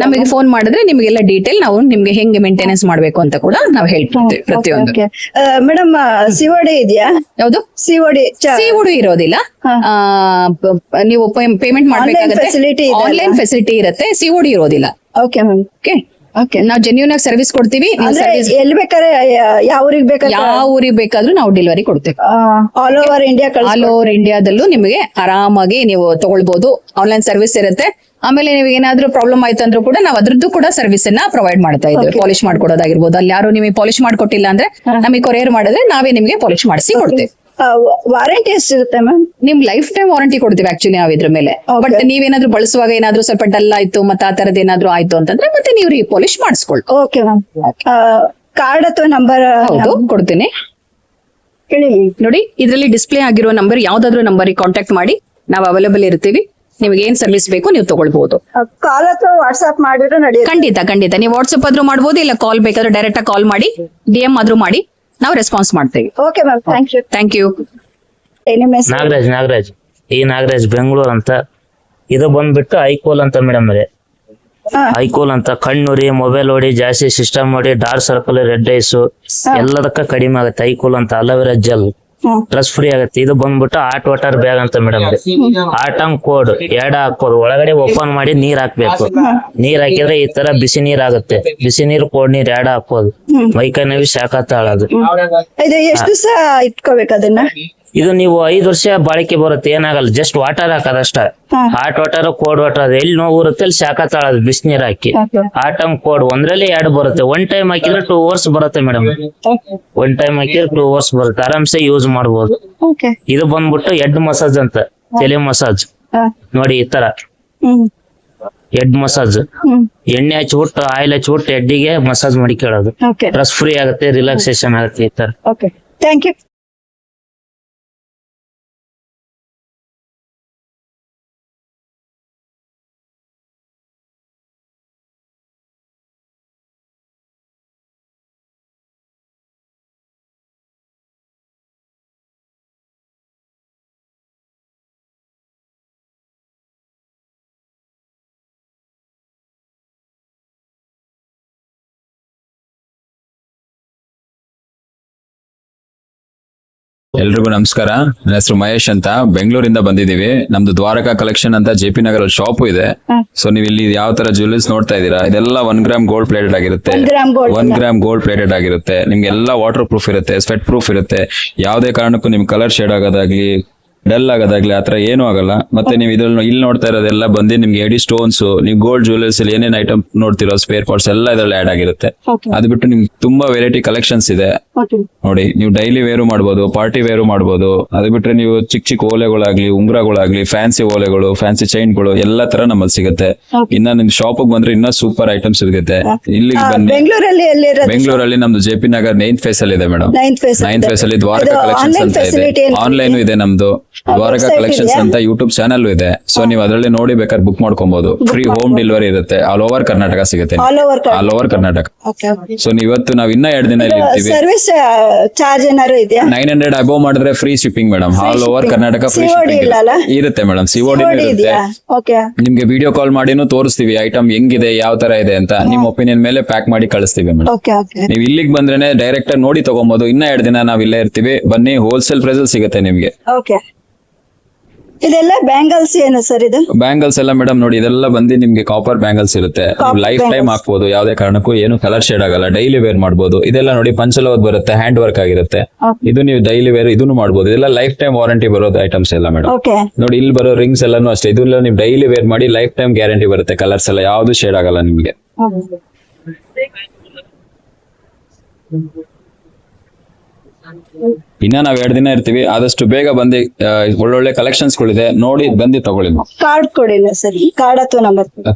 ನಮಗೆ ಫೋನ್ ಮಾಡಿದ್ರೆ ನಿಮ್ಗೆಲ್ಲ ಡೀಟೇಲ್ ನಾವು ನಿಮ್ಗೆ ಹೆಂಗೆ ಮೇಂಟೆನೆನ್ಸ್ ಮಾಡ್ಬೇಕು ಅಂತ ಕೂಡ ನಾವು ಹೇಳ್ಕೊಡ್ತೀವಿ ಪ್ರತಿಯೊಂದು. ಮೇಡಮ್, ಸಿಒಡಿ ಇದೆಯಾ? ಯಾವುದು? ಸಿಒಡಿ ಇರೋದಿಲ್ಲ. ನೀವು ಪೇಮೆಂಟ್ ಮಾಡ್ಬೇಕಾಗುತ್ತೆ. ಆನ್ಲೈನ್ ಫೆಸಿಲಿಟಿ ಇರುತ್ತೆ, ಸಿಒಡಿ ಇರೋದಿಲ್ಲ. ಓಕೆ, ನಾವು ಜೆನ್ಯೂನ್ ಆಗಿ ಸರ್ವಿಸ್ ಕೊಡ್ತೀವಿ. ಎಲ್ಲಿ ಬೇಕಾದ್ರೆ ಯಾವ ಊರಿಗೆ ಬೇಕಾದ್ರೂ ನಾವು ಡೆಲಿವರಿ ಕೊಡ್ತೇವೆ. All over India? All over ಇಂಡಿಯಾದಲ್ಲೂ ನಿಮಗೆ ಆರಾಮಾಗಿ ನೀವು ತಗೊಳ್ಬಹುದು. ಆನ್ಲೈನ್ ಸರ್ವಿಸ್ ಇರುತ್ತೆ. ಆಮೇಲೆ ನೀವು ಏನಾದ್ರೂ ಪ್ರಾಬ್ಲಮ್ ಆಯ್ತು ಅಂದ್ರೂ ಕೂಡ ನಾವು ಅದ್ರದ್ದು ಕೂಡ ಸರ್ವಿಸ್ ಅನ್ನ ಪ್ರೊವೈಡ್ ಮಾಡ್ತಾ ಇದ್ದೀವಿ. ಪಾಲಿಶ್ ಮಾಡ್ಕೊಡೋದಾಗಿರ್ಬೋದು. ಅಲ್ಲಿ ಯಾರು ನಿಮಗೆ ಪಾಲಿಶ್ ಮಾಡ್ಕೊಟ್ಟಿಲ್ಲ ಅಂದ್ರೆ ನಮಗೆ ಕೊರಿಯರ್ ಮಾಡಿದ್ರೆ ನಾವೇ ನಿಮಗೆ ಪಾಲಿಶ್ ಮಾಡಿಸಿ ಕೊಡ್ತೇವೆ. ವಾರಂಟಿ ಎಷ್ಟಿರುತ್ತೆ ಮ್ಯಾಮ್? ನಿಮ್ ಲೈಫ್ ಟೈಮ್ ವಾರಂಟಿ ಕೊಡ್ತೀವಿ ಆಕ್ಚುಲಿ ನಾವು ಇದ್ರ ಮೇಲೆ. ಬಟ್ ನೀವೇನಾದ್ರೂ ಬಳಸುವಾಗ ಏನಾದ್ರೂ ಸ್ವಲ್ಪ ಡಲ್ ಆಯ್ತು ಮತ್ತೆ ಆ ತರದ್ ಏನಾದ್ರೂ ಆಯ್ತು ಅಂತಂದ್ರೆ ಮತ್ತೆ ನೀವು ರೀಪಾಲಿಶ್ ಮಾಡಿಸ್ಕೊಳ್ಳಿ. Okay ma'am. ಕಾರ್ಡ್ ಅಥವಾ ನಂಬರ್? ಹೌದು, ಕೊಡ್ತೀನಿ ನೋಡಿ. ಇದ್ರಲ್ಲಿ ಡಿಸ್ಪ್ಲೇ ಆಗಿರೋ ನಂಬರ್, ಯಾವ್ದಾದ್ರು ನಂಬರ್ ಕಾಂಟ್ಯಾಕ್ಟ್ ಮಾಡಿ, ನಾವು ಅವೈಲೇಬಲ್ ಇರ್ತೀವಿ. ನಿಮ್ಗೆ ಏನ್ ಸರ್ವಿಸ್ ಬೇಕು ನೀವು ತಗೊಳ್ಬಹುದು. ಕಾಲ್ ಅಥವಾ ವಾಟ್ಸ್ಆಪ್ ಮಾಡಿದ್ರೆ ನಡೆಯುತ್ತೆ? ಖಂಡಿತ ನೀವು ವಾಟ್ಸ್ಆಪ್ ಆದ್ರೂ ಮಾಡ್ಬೋದು, ಇಲ್ಲ ಕಾಲ್ ಬೇಕಾದ್ರೆ ಡೈರೆಕ್ಟ್ ಆಗಿ ಕಾಲ್ ಮಾಡಿ, DM ಆದ್ರೂ ಮಾಡಿ, ನಾವು ರೆಸ್ಪಾನ್ಸ್ ಮಾಡ್ತೇವೆ. Okay ma'am, thank you. Nagaraj Bengaluru ಅಂತ. ಇದು ಬಂದ್ಬಿಟ್ಟು ಐಕೋಲ್ ಅಂತ ಮೇಡಮ್. ಐಕೋಲ್ ಅಂತ ಕಣ್ಣುರಿ, ಮೊಬೈಲ್ ನೋಡಿ, ಜಾಸ್ತಿ ಸಿಸ್ಟಮ್ ನೋಡಿ, ಡಾರ್ಕ್ ಸರ್ಕಲ್, ರೆಡ್ ಐಸ್ ಎಲ್ಲದಕ್ಕ ಕಡಿಮೆ ಆಗುತ್ತೆ. ಐಕೋಲ್ ಅಂತ ಅಲೋವೆರಾ ಜೆಲ್ ಸ್ಟ್ರೆಸ್ ಫ್ರೀ ಆಗುತ್ತೆ. ಇದು ಬಂದ್ಬಿಟ್ಟು ಹಾಟ್ ವಾಟರ್ ಬ್ಯಾಗ್ ಅಂತ ಮೇಡಮ್. ಆಟಮ್ ಕೋಡ್ 2 ಹಾಕೋದು, ಒಳಗಡೆ ಓಪನ್ ಮಾಡಿ ನೀರ್ ಹಾಕ್ಬೇಕು. ನೀರ್ ಹಾಕಿದ್ರೆ ಈ ತರ ಬಿಸಿ ನೀರ್ ಆಗುತ್ತೆ. ಬಿಸಿ ನೀರು ಕೋಡ್ ನೀರ್ 2 ಹಾಕೋದು. ಮೈಕೈ ನೋವು ಶಾಖ ತಾಳೋದು. ಎಷ್ಟು ದಿವಸ ಇಟ್ಕೋಬೇಕು ಅದನ್ನ? ಇದು ನೀವು 5 ವರ್ಷ ಬಾಳಿಕೆ ಬರುತ್ತೆ, ಏನಾಗಲ್ಲ. ಜಸ್ಟ್ ವಾಟರ್ ಹಾಕೋದಷ್ಟ. ಹಾಟ್ ವಾಟರ್, ಕೋಲ್ಡ್ ವಾಟರ್, ಎಲ್ಲಿ ನೋವು ಇರುತ್ತೆ ಅಲ್ಲಿ ಶಾಖ ತಾಳೋದು ಬಿಸಿನೀರ್ ಹಾಕಿ. ಆಟಮ್ ಕೋಡ್ ಒಂದ್ರಲ್ಲಿ 2 ಬರುತ್ತೆ. 1 ಟೈಮ್ ಹಾಕಿದ್ರೆ 2 hours ಬರುತ್ತೆ ಮೇಡಮ್. 1 ಟೈಮ್ ಹಾಕಿದ್ರೆ 2 hours ಬರುತ್ತೆ. ಆರಾಮ್ಸೆ ಯೂಸ್ ಮಾಡ್ಬೋದು. ಇದು ಬಂದ್ಬಿಟ್ಟು ಹೆಡ್ ಮಸಾಜ್ ಅಂತ, ತಲೆ ಮಸಾಜ್ ನೋಡಿ ಈ ತರ ಹೆಡ್ ಮಸಾಜ್. ಎಣ್ಣೆ ಹಚ್ಬಿಟ್ಟು ಆಯಿಲ್ ಹಚ್ಬಿಟ್ಟು ಹೆಡ್ಡಿಗೆ ಮಸಾಜ್ ಮಾಡಿ ಕೇಳೋದು. ಓಕೆ ಸ್ಟ್ರೆಸ್ ಫ್ರೀ ಆಗುತ್ತೆ, ರಿಲ್ಯಾಕ್ಸೇಷನ್ ಆಗುತ್ತೆ ಈ ತರ. Okay thank you. ಎಲ್ರಿಗೂ ನಮಸ್ಕಾರ. ನನ್ನ ಹೆಸರು ಮಹೇಶ್ ಅಂತ, ಬೆಂಗಳೂರಿಂದ ಬಂದಿದೀವಿ. ನಮ್ದು ದ್ವಾರಕಾ ಕಲೆಕ್ಷನ್ ಅಂತ JP ನಗರ ಶಾಪ್ ಇದೆ. ಸೊ ನೀವು ಇಲ್ಲಿ ಯಾವ ತರ ಜ್ಯುವೆಲರ್ಸ್ ನೋಡ್ತಾ ಇದೀರಾ, ಇದೆಲ್ಲ 1 ಗ್ರಾಮ್ ಗೋಲ್ಡ್ ಪ್ಲೇಟೆಡ್ ಆಗಿರುತ್ತೆ. 1 ಗ್ರಾಮ್ ಗೋಲ್ಡ್ ಪ್ಲೇಟೆಡ್ ಆಗಿರುತ್ತೆ. ನಿಮ್ಗೆ ಎಲ್ಲ ವಾಟರ್ ಪ್ರೂಫ್ ಇರುತ್ತೆ, ಸ್ವೆಟ್ ಪ್ರೂಫ್ ಇರುತ್ತೆ. ಯಾವುದೇ ಕಾರಣಕ್ಕೂ ನಿಮ್ ಕಲರ್ ಶೇಡ್ ಆಗೋದಾಗ್ಲಿ, ಡಲ್ ಆಗೋದಾಗ್ಲಿ ಆತರ ಏನೂ ಆಗಲ್ಲ. ಮತ್ತೆ ನೀವು ಇದ್ರಲ್ಲಿ ಇಲ್ಲಿ ನೋಡ್ತಾ ಇರೋದೆಲ್ಲ ಬಂದು ನಿಮ್ಗೆ ಎಡಿ ಸ್ಟೋನ್ಸ್, ನೀವು ಗೋಲ್ಡ್ ಜ್ಯುವೆಲರ್ಸ್ ಅಲ್ಲಿ ಏನೇನ್ ಐಟಮ್ ನೋಡ್ತಿರೋ ಸ್ಪೇರ್ ಪಾರ್ಟ್ಸ್ ಎಲ್ಲ ಇದ್ರಲ್ಲಿ ಆಡ್ ಆಗಿರುತ್ತೆ. ಅದು ಬಿಟ್ಟು ನಿಮ್ಗೆ ತುಂಬಾ ವೆರೈಟಿ ಕಲೆಕ್ಷನ್ಸ್ ಇದೆ ನೋಡಿ. ನೀವು ಡೈಲಿ ವೇರು ಮಾಡ್ಬೋದು, ಪಾರ್ಟಿ ವೇರು ಮಾಡ್ಬೋದು. ಅದು ಬಿಟ್ರೆ ನೀವು ಚಿಕ್ಕ ಚಿಕ್ಕ ಓಲೆಗಳಾಗ್ಲಿ, ಉಂಗ್ರಗಳಾಗ್ಲಿ, ಫ್ಯಾನ್ಸಿ ಓಲೆಗಳು, ಫ್ಯಾನ್ಸಿ ಚೈನ್ಗಳು ಎಲ್ಲ ತರ ನಮ್ಮಲ್ಲಿ ಸಿಗುತ್ತೆ. ಇನ್ನ ನಿಮ್ ಶಾಪ್ ಬಂದ್ರೆ ಇನ್ನೂ ಸೂಪರ್ ಐಟಮ್ಸ್ ಸಿಗುತ್ತೆ. ಇಲ್ಲಿಗೆ ಬನ್ನಿ. ಬೆಂಗಳೂರಲ್ಲಿ ನಮ್ದು JP ನಗರ್ 9th ಫೇಸ್ ಅಲ್ಲಿ ಇದೆ ಮೇಡಮ್. 9th ಫೇಸ್ ಅಲ್ಲಿ ದ್ವಾರಕಾ ಕಲೆಕ್ಷನ್ಸ್ ಅಂತ ಇದೆ. ಆನ್ಲೈನ್ ಇದೆ ನಮ್ದು ದ್ವಾರಕಾ ಕಲೆಕ್ಷನ್ಸ್ ಅಂತ ಯೂಟ್ಯೂಬ್ ಚಾನಲ್ ಇದೆ. ಸೊ ನೀವು ಅದರಲ್ಲಿ ನೋಡಿ ಬೇಕಾದ್ರೆ ಬುಕ್ ಮಾಡ್ಕೊಬಹುದು. ಫ್ರೀ ಹೋಮ್ ಡೆಲಿವರಿ ಇರುತ್ತೆ. ಆಲ್ ಓವರ್ ಕರ್ನಾಟಕ ಸಿಗುತ್ತೆ. All over Karnataka. ಸೊ ಇವತ್ತು ನಾವು ಇನ್ನ 2 ದಿನ ಇಲ್ಲಿ ಇರ್ತೀವಿ. ಸರ್ವಿಸ್ ಚಾರ್ಜ್ ಏನಾದ್ರು ಇದೆಯಾ? 900 ಅಬೌವ್ ಮಾಡಿದ್ರೆ free shipping madam. All over Karnataka free shipping ಇರುತ್ತೆ ಮೇಡಮ್. COD ಇರುತ್ತೆ. ನಿಮ್ಗೆ ವಿಡಿಯೋ ಕಾಲ್ ಮಾಡಿನೂ ತೋರಿಸ್ತೀವಿ ಐಟಮ್ ಹೆಂಗಿದೆ, ಯಾವ ತರ ಇದೆ ಅಂತ. ನಿಮ್ ಒಪಿನಿಯನ್ ಮೇಲೆ ಪ್ಯಾಕ್ ಮಾಡಿ ಕಳಿಸ್ತೀವಿ ಮೇಡಮ್. ನೀವು ಇಲ್ಲಿಗೆ ಬಂದ್ರೆ ಡೈರೆಕ್ಟ್ ಆಗಿ ನೋಡಿ ತಗೊಬಹುದು. ಇನ್ನ 2 ದಿನ ನಾವ್ ಇಲ್ಲೇ ಇರ್ತೀವಿ. ಬನ್ನಿ, ಹೋಲ್ಸೇಲ್ ಪ್ರೈಸ್ ಸಿಗುತ್ತೆ ನಿಮ್ಗೆ. ಇದೆಲ್ಲ ಬ್ಯಾಂಗಲ್ಸ್ ಏನು ಸರ್? ಇದು ಬ್ಯಾಂಗಲ್ಸ್ ಎಲ್ಲ ಮೇಡಮ್ ನೋಡಿ, ಇದೆಲ್ಲ ಬಂದು ನಿಮ್ಗೆ ಕಾಪರ್ ಬ್ಯಾಂಗಲ್ಸ್ ಇರುತ್ತೆ. ಲೈಫ್ ಟೈಮ್ ಹಾಕ್ಬೋದು, ಯಾವ್ದೇ ಕಾರಣಕ್ಕೂ ಏನು ಕಲರ್ ಶೇಡ್ ಆಗಲ್ಲ. ಡೈಲಿ ವೇರ್ ಮಾಡ್ಬೋದು. ಇದೆಲ್ಲ ನೋಡಿ ಪಂಚಲೋಹದ್ ಬರುತ್ತೆ, ಹ್ಯಾಂಡ್ ವರ್ಕ್ ಆಗಿರುತ್ತೆ. ಇದು ನೀವು ಡೈಲಿ ವೇರ್ ಇದನ್ನು ಮಾಡ್ಬೋದು. ಇದೆಲ್ಲ ಲೈಫ್ ಟೈಮ್ ವಾರಂಟಿ ಬರೋದು ಐಟಮ್ಸ್ ಎಲ್ಲ ಮೇಡಮ್. ನೋಡಿ ಇಲ್ಲಿ ಬರೋ ರಿಂಗ್ಸ್ ಎಲ್ಲಾನು ಅಷ್ಟೇ. ಇದೆಲ್ಲ ನೀವು ಡೈಲಿ ವೇರ್ ಮಾಡಿ ಲೈಫ್ ಟೈಮ್ ಗ್ಯಾರಂಟಿ ಬರುತ್ತೆ. ಕಲರ್ಸ್ ಎಲ್ಲ ಯಾವ್ದು ಶೇಡ್ ಆಗಲ್ಲ ನಿಮ್ಗೆ. ಇನ್ನ ನಾವ್ 2 ದಿನ ಇರ್ತೀವಿ. ಆದಷ್ಟು ಬೇಗ ಬಂದು ಒಳ್ಳೊಳ್ಳೆ ಕಲೆಕ್ಷನ್ಸ್ ಗಳಿದೆ ನೋಡಿ, ಬಂದು ತಗೊಳ್ಳಿ. ಕಾರ್ಡ್ ಕೊಡಿಲ್ಲ ಸರ್? ಕಾರ್ಡ್ ಅಥವಾ ನಂಬರ್?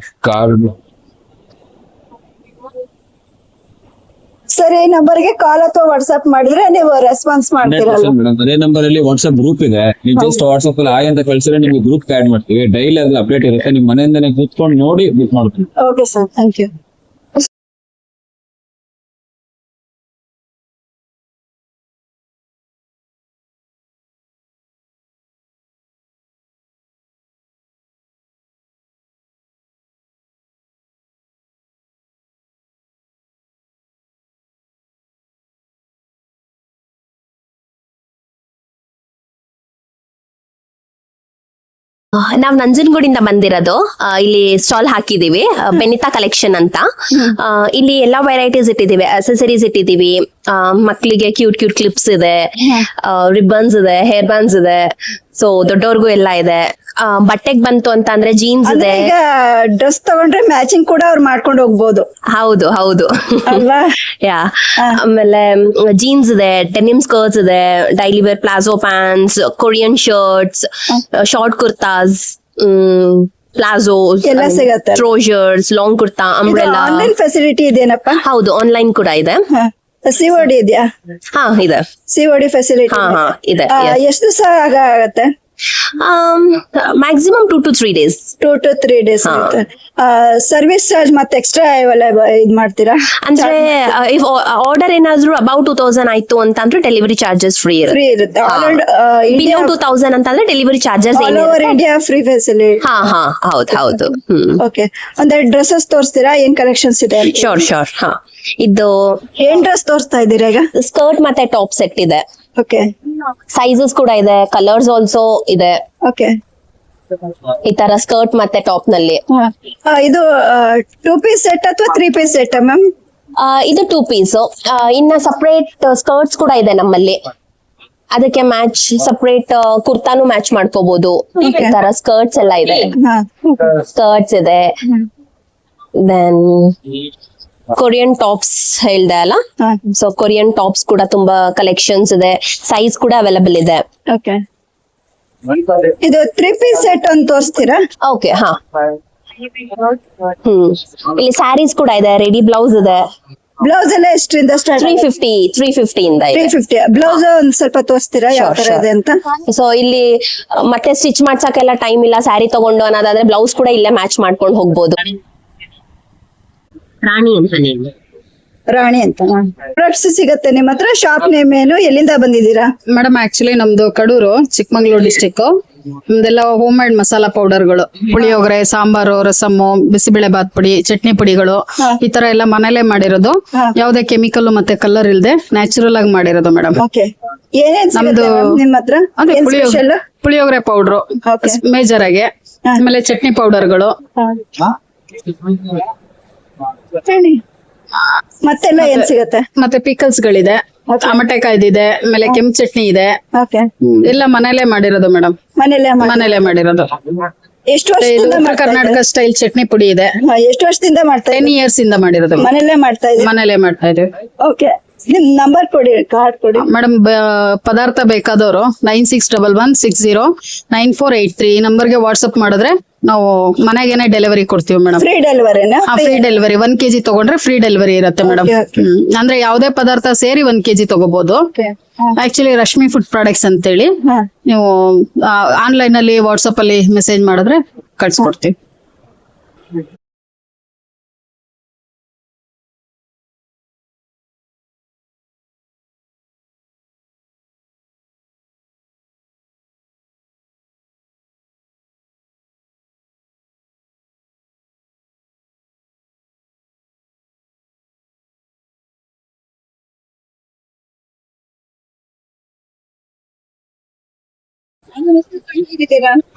ಕಾರ್ಡ್ ಸರ್, ಈ ನಂಬರ್ಗೆ ಕಾಲ್ ಅಥವಾ ವಾಟ್ಸ್ಆಪ್ ಮಾಡಿದ್ರೆ ನೀವು ರೆಸ್ಪಾನ್ಸ್ ಮಾಡ್ತೀರಲ್ಲ? ಅದೇ ನಂಬರ್ ಅಲ್ಲಿ ವಾಟ್ಸ್ಆಪ್ ಗ್ರೂಪ್ ಇದೆ. ನೀವು ಜಸ್ಟ್ ವಾಟ್ಸ್ಆಪ್ ಅಲ್ಲಿ ಆಯ್ ಅಂತ ಕಳ್ಸಿದ್ರೆ ನಿಮ್ಗೆ ಗ್ರೂಪ್ ಆಡ್ ಮಾಡ್ತೀವಿ. ಡೈಲಿ ಅದ್ರಲ್ಲಿ ಅಪ್ಡೇಟ್ ಇರುತ್ತೆ. ನಿಮ್ ಮನೆಯಿಂದನೇ ಕೂತ್ಕೊಂಡು ನೋಡಿ ಬುಕ್ ಮಾಡ್ತೀವಿ. Okay sir, thank you. ನಾವ್ ನಂಜನಗೂಡಿಂದ ಬಂದಿರೋದು. ಇಲ್ಲಿ ಸ್ಟಾಲ್ ಹಾಕಿದೀವಿ, ಬೆನಿತಾ ಕಲೆಕ್ಷನ್ ಅಂತ. ಇಲ್ಲಿ ಎಲ್ಲಾ ವೆರೈಟೀಸ್ ಇಟ್ಟಿದೀವಿ, ಅಸೆಸರೀಸ್ ಇಟ್ಟಿದೀವಿ. ಮಕ್ಳಿಗೆ ಕ್ಯೂಟ್ ಕ್ಲಿಪ್ಸ್ ಇದೆ, ರಿಬ್ಬನ್ಸ್ ಇದೆ, ಹೇರ್ ಬ್ಯಾಂಡ್ಸ್ ಇದೆ. ಸೊ ದೊಡ್ಡವ್ರಿಗೂ ಎಲ್ಲ ಇದೆ. ಬಟ್ಟೆಗ್ ಬಂತು ಅಂತ ಅಂದ್ರೆ ಜೀನ್ಸ್ ಇದೆ. ಡ್ರೆಸ್ ತಗೊಂಡ್ರೆ ಮ್ಯಾಚಿಂಗ್ ಕೂಡ ಅವ್ರು ಮಾಡ್ಕೊಂಡು ಹೋಗ್ಬೋದು. ಹೌದು ಯಾ. ಆಮೇಲೆ ಜೀನ್ಸ್ ಇದೆ, ಡೆನಿಮ್ ಸ್ಕರ್ಟ್ಸ್ ಇದೆ, daily wear palazzo pants, Korean shirts, short kurtas, palazzos, trousers, long kurta, umbrella. Online facility ಇದೆನಪ್ಪ? ಹೌದು, ಆನ್ಲೈನ್ ಕೂಡ ಇದೆ. COD ಇದೆಯಾ? ಇದೆ. COD ಫೆಸಿಲಿಟಿ ಇದೆ. ಎಷ್ಟು ದಿವಸ ಆಗತ್ತೆ? Maximum 2 to 3 days. 2 to 3 days. Service charge ಮತ್ತೆ ಎಕ್ಸ್ಟ್ರಾ ಇದ್ ಮಾಡ್ತೀರಾ? ಅಂದ್ರೆ ಆರ್ಡರ್ ಏನಾದ್ರು ಅಬೌಟ್ 2000 ಆಯ್ತು ಅಂತಂದ್ರೆ ಡೆಲಿವರಿ ಚಾರ್ಜಸ್ ಫ್ರೀ ಇರುತ್ತೆ. ಬಿಲೋ 2000 ಅಂತಂದ್ರೆ delivery charges all over India free facility. ಹೌದು. ಓಕೆ, ಅಂದ್ರೆ ಡ್ರೆಸ್ಸಸ್ ತೋರಿಸ್ತೀರಾ? ಏನ್ ಕಲೆಕ್ಷನ್ಸ್ ಇದೆ? ಶೋರ್. ಇದು ಏನ್ ಡ್ರೆಸ್ ತೋರಿಸ್ತಾ ಇದ್ದೀರಾ ಈಗ? ಸ್ಕರ್ಟ್ ಮತ್ತೆ ಟಾಪ್ ಸೆಟ್ ಇದೆ. ಓಕೆ, ಸೈಜಸ್ ಕೂಡ ಇದೆ, ಕಲರ್ಸ್ ಆಲ್ಸೋ ಇದೆ. ಓಕೆ, ಈ ತರ ಸ್ಕರ್ಟ್ ಮತ್ತೆ ಟಾಪ್ ನಲ್ಲಿ. ಇದು 2 piece ಸೆಟ್ ಅಥವಾ 3 piece ಸೆಟ್ ಮ್ಯಾಮ್? ಇದು 2 piece. ಇನ್ನ ಸಪರೇಟ್ ಸ್ಕರ್ಟ್ಸ್ ಕೂಡ ಇದೆ ನಮ್ಮಲ್ಲಿ. ಅದಕ್ಕೆ ಮ್ಯಾಚ್ ಸಪರೇಟ್ ಕುರ್ತಾನು ಮ್ಯಾಚ್ ಮಾಡ್ಕೋಬಹುದು. ಈ ತರ ಸ್ಕರ್ಟ್ಸ್ ಎಲ್ಲ ಇದೆ. ಸ್ಕರ್ಟ್ಸ್ ಇದೆ. ದೆನ್ ಕೊರಿಯನ್ ಟಾಪ್ಸ್ ಹೇಳ್ದೆ ಅಲ್ಲ, ಸೊ ಕೊರಿಯನ್ ಟಾಪ್ಸ್ ಕೂಡ ತುಂಬಾ ಕಲೆಕ್ಷನ್ಸ್ ಇದೆ. ಸೈಜ್ ಕೂಡ ಅವೈಲೇಬಲ್ ಇದೆ. ಓಕೆ, ಇದು 3 piece ಸೆಟ್ ಅಂತ ತೋರಿಸ್ತೀರಾ? ಓಕೆ, ಇಲ್ಲಿ ಸ್ಯಾರೀಸ್ ಕೂಡ ಇದೆ, ರೆಡಿ ಬ್ಲೌಸ್ ಇದೆ. ಬ್ಲೌಸ್ ಎಲ್ಲ ಎಷ್ಟರಿಂದ ಸ್ಟಾರ್ಟ್? 350 ಇಂದ ಇದೆ. 350. ಬ್ಲೌಸ್ ಒಂದ್ ಸ್ವಲ್ಪ ತೋರಿಸ್ತೀರಾ ಯಾವ ತರ ಇದೆ ಅಂತ? ಸೊ ಇಲ್ಲಿ ಮತ್ತೆ ಸ್ಟಿಚ್ ಮಾಡ್ಸಕ್ಕೆಲ್ಲ ಟೈಮ್ ಇಲ್ಲ, ಸ್ಯಾರಿ ತಗೊಂಡು ಅನ್ನೋದಾದ್ರೆ ಬ್ಲೌಸ್ ಕೂಡ ಇಲ್ಲೇ ಮ್ಯಾಚ್ ಮಾಡ್ಕೊಂಡು ಹೋಗ್ಬೋದು. ರಾಣಿ ಅಂತ ಪ್ರಾಡಕ್ಟ್ಸ್ ಸಿಗತ್ತೆ ನಿಮ್ಮ ಹತ್ರ. ಶಾಪ್ ನೇಮ್ ಏನು, ಎಲ್ಲಿಂದ ಬಂದಿದ್ದೀರಾ? ಮೇಡಮ್ ಆಕ್ಚುಲಿ ನಮ್ದು ಕಡೂರು, ಚಿಕ್ಕಮಂಗ್ಳೂರು ಡಿಸ್ಟಿಕ್. ನಮ್ದೆಲ್ಲ ಹೋಮ್ ಮೇಡ್ ಮಸಾಲಾ ಪೌಡರ್ಗಳು, ಪುಳಿಯೋಗರೆ, ಸಾಂಬಾರು, ರಸಮ್ಮು, ಬಿಸಿಬೇಳೆ ಬಾತ್ ಪುಡಿ, ಚಟ್ನಿ ಪುಡಿಗಳು, ಈ ತರ ಎಲ್ಲ ಮನೇಲೆ ಮಾಡಿರೋದು. ಯಾವ್ದೇ ಕೆಮಿಕಲ್ ಮತ್ತೆ ಕಲರ್ ಇಲ್ದೆ ನ್ಯಾಚುರಲ್ ಆಗಿ ಮಾಡಿರೋದು ಮೇಡಮ್. ಏನೇನ್ ನಮ್ದು ನಿಮ್ಮ ಹತ್ರ? ಅದೇ ಪುಳಿಯೋಗರೆ ಪೌಡ್ರು ಮೇಜರ್ ಆಗಿ, ಆಮೇಲೆ ಚಟ್ನಿ ಪೌಡರ್ಗಳು, ಮತ್ತೆಲ್ಲ ಏನ್ ಸಿಗತ್ತೆ? ಮತ್ತೆ ಪಿಕಲ್ಸ್ ಗಳಿದೆ, ಟಮಾಟೆಕಾಯ್ದಿದೆ, ಆಮೇಲೆ ಕೆಂಪು ಚಟ್ನಿ ಇದೆ. ಎಲ್ಲ ಮನೇಲೆ ಮಾಡಿರೋದು ಮೇಡಮ್, ಮನೇಲೆ ಮಾಡಿರೋದು. ಎಷ್ಟು ವರ್ಷದಿಂದ ಉತ್ತರ ಕರ್ನಾಟಕ ಸ್ಟೈಲ್ ಚಟ್ನಿ ಪುಡಿ ಇದೆ. ಎಷ್ಟು ವರ್ಷದಿಂದ ಮಾಡ್ತಾ 10 years ಇಂದ ಮಾಡಿರೋದು. ಮನೇಲೆ ಮಾಡ್ತಾ ಇದ್ದೀವಿ. ಮನೇಲೆ ಮಾಡ್ತಾ ಇದ್ದೀವಿ. ಓಕೆ, ನಿಮ್ ನಂಬರ್ ಕೊಡಿ, ಕಾರ್ಡ್ ಕೊಡಿ ಮೇಡಮ್. ಪದಾರ್ಥ ಬೇಕಾದವರು 9611609483 ಈ ನಂಬರ್ಗೆ ವಾಟ್ಸ್ಆಪ್ ಮಾಡಿದ್ರೆ ನಾವು ಮನೆಗೇನೆ ಡೆಲಿವರಿ ಕೊಡ್ತೀವಿ ಮೇಡಮ್. ಫ್ರೀ ಡೆಲಿವರಿನಾ? Free delivery. 1 kg ತಗೊಂಡ್ರೆ ಫ್ರೀ ಡೆಲಿವರಿ ಇರುತ್ತೆ ಮೇಡಮ್. ಅಂದ್ರೆ ಯಾವ್ದೇ ಪದಾರ್ಥ ಸೇರಿ 1 kg ತಗೋಬಹುದು. ಆಕ್ಚುಲಿ ರಶ್ಮಿ ಫುಡ್ ಪ್ರಾಡಕ್ಟ್ಸ್ ಅಂತೇಳಿ ನೀವು ಆನ್ಲೈನ್ ಅಲ್ಲಿ ವಾಟ್ಸ್ಆಪ್ ಅಲ್ಲಿ ಮೆಸೇಜ್ ಮಾಡಿದ್ರೆ ಕಳ್ಸಿಕೊಡ್ತೀವಿ.